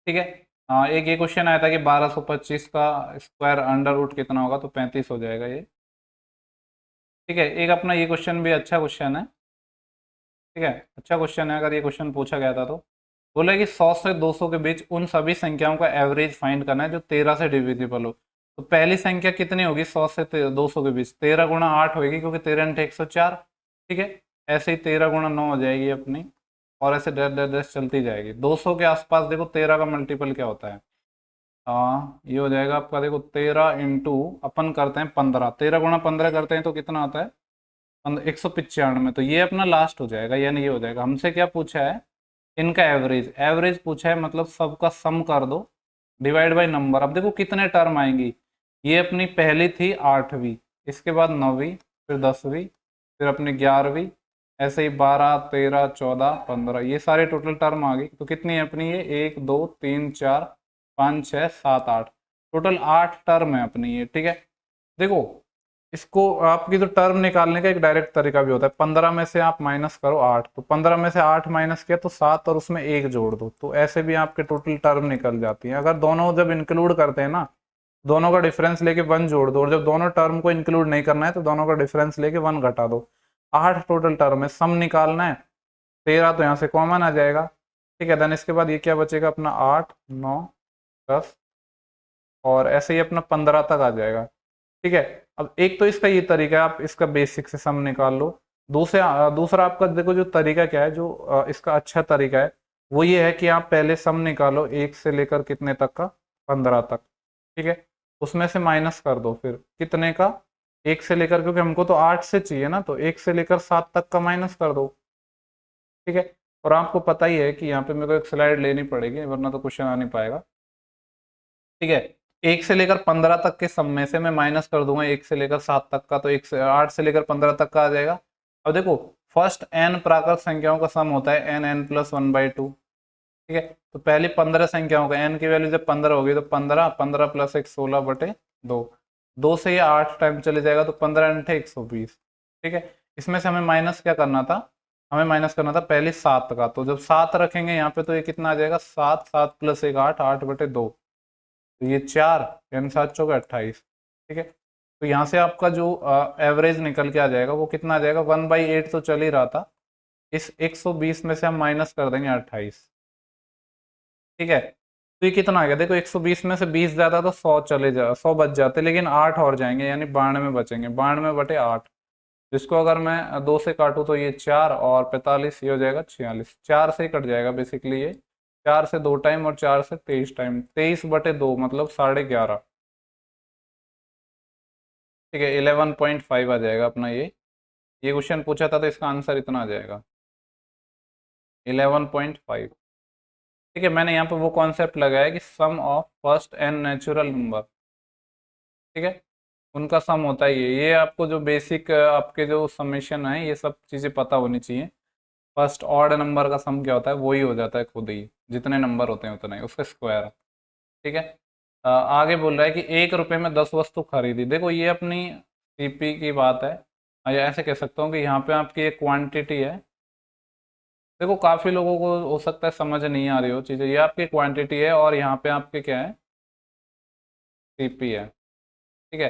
A: ठीक है। हाँ, एक ये क्वेश्चन आया था कि 1225 का स्क्वायर अंडर रूट कितना होगा, तो 35 हो जाएगा ये, ठीक है। एक अपना ये क्वेश्चन भी अच्छा क्वेश्चन है, ठीक है, अच्छा क्वेश्चन है। अगर ये क्वेश्चन पूछा गया था तो बोला कि 100 से 200 के बीच उन सभी संख्याओं का एवरेज फाइंड करना है जो 13 से डिविजिबल हो। तो पहली संख्या कितनी होगी 100 से 200 के बीच, 13 गुणा 8 होगी, क्योंकि 13 इंटू 104, ठीक है। ऐसे ही 13 गुणा 9 हो जाएगी अपनी, और ऐसे डैश डैश डैश चलती जाएगी। 200 के आसपास देखो 13 का मल्टीपल क्या होता है, हाँ ये हो जाएगा आपका, देखो 13 इंटू अपन करते हैं 15, 13 गुणा 15 करते हैं तो कितना आता है 195, तो ये अपना लास्ट हो जाएगा, यानी ये हो जाएगा। हमसे क्या पूछा है, इनका एवरेज, एवरेज पूछा है, मतलब सबका सम कर दो डिवाइड बाय नंबर। अब देखो कितने टर्म आएंगी, ये अपनी पहली थी 8वीं, इसके बाद 9वीं, फिर 10वीं, फिर अपनी 11वीं, ऐसे ही 12 13 14 15, ये सारे टोटल टर्म आ गई। तो कितनी है अपनी ये, 1 2 3 4 5 6 7 8, टोटल 8 टर्म है अपनी ये, ठीक है। देखो इसको आपकी तो टर्म निकालने का एक डायरेक्ट तरीका भी होता है, 15 में से आप माइनस करो 8, तो 15 में से 8 माइनस किया तो 7 और उसमें 1 जोड़ दो, तो ऐसे भी आपके टोटल टर्म निकल जाती है। अगर दोनों जब इंक्लूड करते हैं ना, दोनों का डिफरेंस लेके 1 जोड़ दो, और जब दोनों टर्म को इंक्लूड नहीं करना है तो दोनों का डिफरेंस लेके 1 घटा दो। 8 टोटल टर्म है, सम निकालना है, 13 तो यहाँ से कॉमन आ जाएगा, ठीक है। देन इसके बाद ये क्या बचेगा अपना 8 9 10, और ऐसे ही अपना 15 तक आ जाएगा, ठीक है। अब एक तो इसका ये तरीका है, आप इसका बेसिक से सम निकाल लो। दूसरा आपका देखो जो तरीका क्या है, जो इसका अच्छा तरीका है वो ये है कि आप पहले सम निकालो 1 से लेकर कितने तक का, 15 तक, ठीक है। उसमें से माइनस कर दो फिर कितने का, 1 से लेकर, क्योंकि हमको तो 8 से चाहिए ना, तो 1 से लेकर 7 तक का माइनस कर दो, ठीक है। और आपको पता ही है कि यहाँ पे मेरे को एक स्लाइड लेनी पड़ेगी, वरना तो क्वेश्चन आ नहीं पाएगा, ठीक है। 1 से लेकर 15 तक के सम में से मैं माइनस कर दूंगा 1 से लेकर 7 तक का, तो 1 से 8 से लेकर 15 तक का आ जाएगा। अब देखो फर्स्ट n प्राकृत संख्याओं का सम होता है n n प्लस 1/2, ठीक है। तो पहली 15 संख्याओं का n की वैल्यू जब 15 होगी तो 15 15 प्लस 1 16 बटे 2, 2 से ये 8 टाइम चले जाएगा, तो 15 इंटू 120, ठीक है। इसमें से हमें माइनस क्या करना था, हमें माइनस करना था पहले 7 का, तो जब 7 रखेंगे यहाँ पे तो ये कितना आ जाएगा 7 7 प्लस 1 8 8 बटे 2, तो ये 4 यानी 7 चौके 28, ठीक है। तो यहाँ से आपका जो एवरेज निकल के आ जाएगा वो कितना आ जाएगा, 1/8 तो चल ही रहा था, इस 120 में से हम माइनस कर देंगे 28, ठीक है। तो ये कितना आ गया, देखो 120 में से 20 ज्यादा तो 100 चले जा 100 बच जाते, लेकिन 8 और जाएंगे यानी 92 बचेंगे, 92 बटे 8, जिसको अगर मैं 2 से काटूं तो ये 4 और 45, ये हो जाएगा 46, 4 से ही कट जाएगा बेसिकली ये, 4 से 2 टाइम और 4 से 23 टाइम, 23 बटे 2 मतलब 11.5, ठीक है। 11.5 आ जाएगा अपना ये क्वेश्चन पूछा था तो इसका आंसर इतना आ जाएगा 11.5, ठीक है। मैंने यहाँ पे वो कॉन्सेप्ट लगाया कि sum of first n natural number, ठीक है, उनका सम होता है ये आपको जो बेसिक आपके जो समेशन है ये सब चीज़ें पता होनी चाहिए। फर्स्ट ऑड नंबर का सम क्या होता है, वही हो जाता है खुद ही, जितने नंबर होते हैं उतने उसका स्क्वायर, ठीक है। आगे बोल रहा है कि 1 रुपये में 10 वस्तु खरीदी, देखो ये अपनी सीपी की बात है, या ऐसे कह सकता हूँ कि यहाँ पे आपकी एक क्वांटिटी है, देखो काफ़ी लोगों को हो सकता है समझ नहीं आ रही हो चीज़ें, ये आपकी क्वांटिटी है और यहाँ पे आपके क्या है, सीपी है। ठीक है,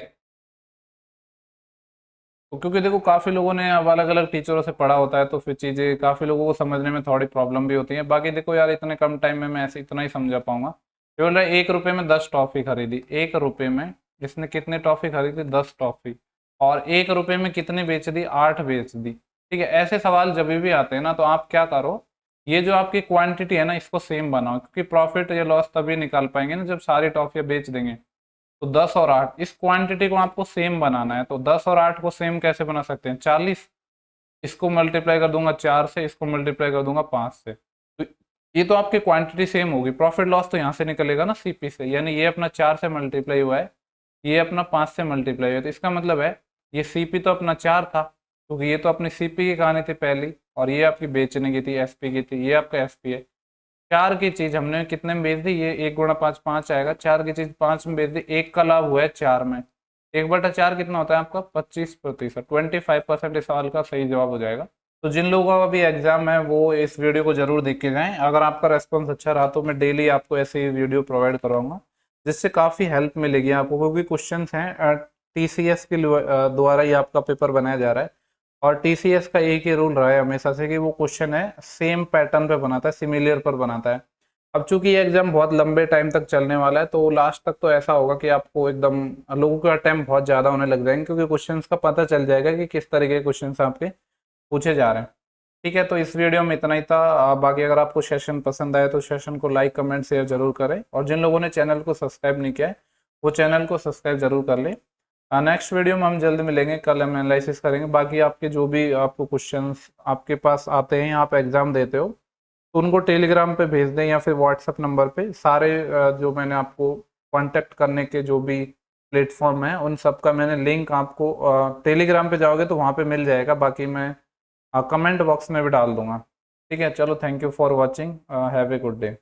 A: तो क्योंकि देखो काफ़ी लोगों ने अब अलग अलग टीचरों से पढ़ा होता है तो फिर चीज़ें काफ़ी लोगों को समझने में थोड़ी प्रॉब्लम भी होती है। बाकी देखो यार, इतने कम टाइम में मैं ऐसे इतना ही समझा पाऊंगा। केवल 1 रुपये में 10 टॉफ़ी खरीदी, 1 रुपये में इसने कितने टॉफ़ी खरीदी, 10 टॉफ़ी। और 1 रुपये में कितनी बेच दी, 8 बेच दी। ठीक है, ऐसे सवाल जब भी आते हैं ना तो आप क्या करो, ये जो आपकी क्वांटिटी है ना इसको सेम बनाओ, क्योंकि प्रॉफिट या लॉस तभी निकाल पाएंगे ना जब सारी टॉफियां बेच देंगे। तो 10 और 8 इस क्वांटिटी को आपको सेम बनाना है, तो 10 और 8 को सेम कैसे बना सकते हैं, 40, इसको मल्टीप्लाई कर दूंगा 4 से, इसको मल्टीप्लाई कर दूंगा 5 से। तो ये तो आपकी क्वांटिटी सेम होगी, प्रॉफिट लॉस तो यहाँ से निकलेगा ना सीपी से, यानी ये अपना 4 से मल्टीप्लाई हुआ है, ये अपना 5 से मल्टीप्लाई हुआ है, तो इसका मतलब है ये सीपी तो अपना 4 था, क्योंकि ये तो अपनी सीपी की कहानी थी पहली, और ये आपकी बेचने की थी, एसपी की थी, ये आपका एसपी है। 4 की चीज हमने कितने में बेच दी, ये 1 गुणा 5 5 आएगा, 4 की चीज 5 में बेच दी, 1 का लाभ हुआ है 4 में। 1/4 कितना होता है आपका, 25%, 25% इस सवाल का सही जवाब हो जाएगा। तो जिन लोगों का अभी एग्जाम है वो इस वीडियो को जरूर देख के जाएं, अगर आपका रेस्पॉन्स अच्छा रहा तो मैं डेली आपको ऐसे ही वीडियो प्रोवाइड करवाऊंगा, जिससे काफ़ी हेल्प मिलेगी आपको, क्योंकि क्वेश्चन हैं टीसीएस के द्वारा ही आपका पेपर बनाया जा रहा है। और टीसीएस का एक ही रूल रहा है हमेशा से कि वो क्वेश्चन है सेम पैटर्न पे बनाता है, सिमिलर पर बनाता है। अब चूंकि ये एग्जाम बहुत लंबे टाइम तक चलने वाला है तो लास्ट तक तो ऐसा होगा कि आपको एकदम लोगों का टाइम बहुत ज़्यादा होने लग जाएंगे, क्योंकि क्वेश्चंस का पता चल जाएगा कि किस तरीके के क्वेश्चंस आपके पूछे जा रहे हैं। ठीक है, तो इस वीडियो में इतना ही था। बाकी अगर आपको सेशन पसंद आए तो सेशन को लाइक कमेंट शेयर जरूर करें, और जिन लोगों ने चैनल को सब्सक्राइब नहीं किया है वो चैनल को सब्सक्राइब जरूर कर लें। नेक्स्ट वीडियो में हम जल्द मिलेंगे, कल हम एनालिसिस करेंगे। बाकी आपके जो भी आपको क्वेश्चंस आपके पास आते हैं, आप एग्जाम देते हो तो उनको टेलीग्राम पे भेज दें या फिर व्हाट्सएप नंबर पे, सारे जो मैंने आपको कांटेक्ट करने के जो भी प्लेटफॉर्म है उन सब का मैंने लिंक आपको टेलीग्राम पे जाओगे तो वहाँ पे मिल जाएगा, बाकी मैं कमेंट बॉक्स में भी डाल दूंगा। ठीक है, चलो, thank you for watching, have a good day.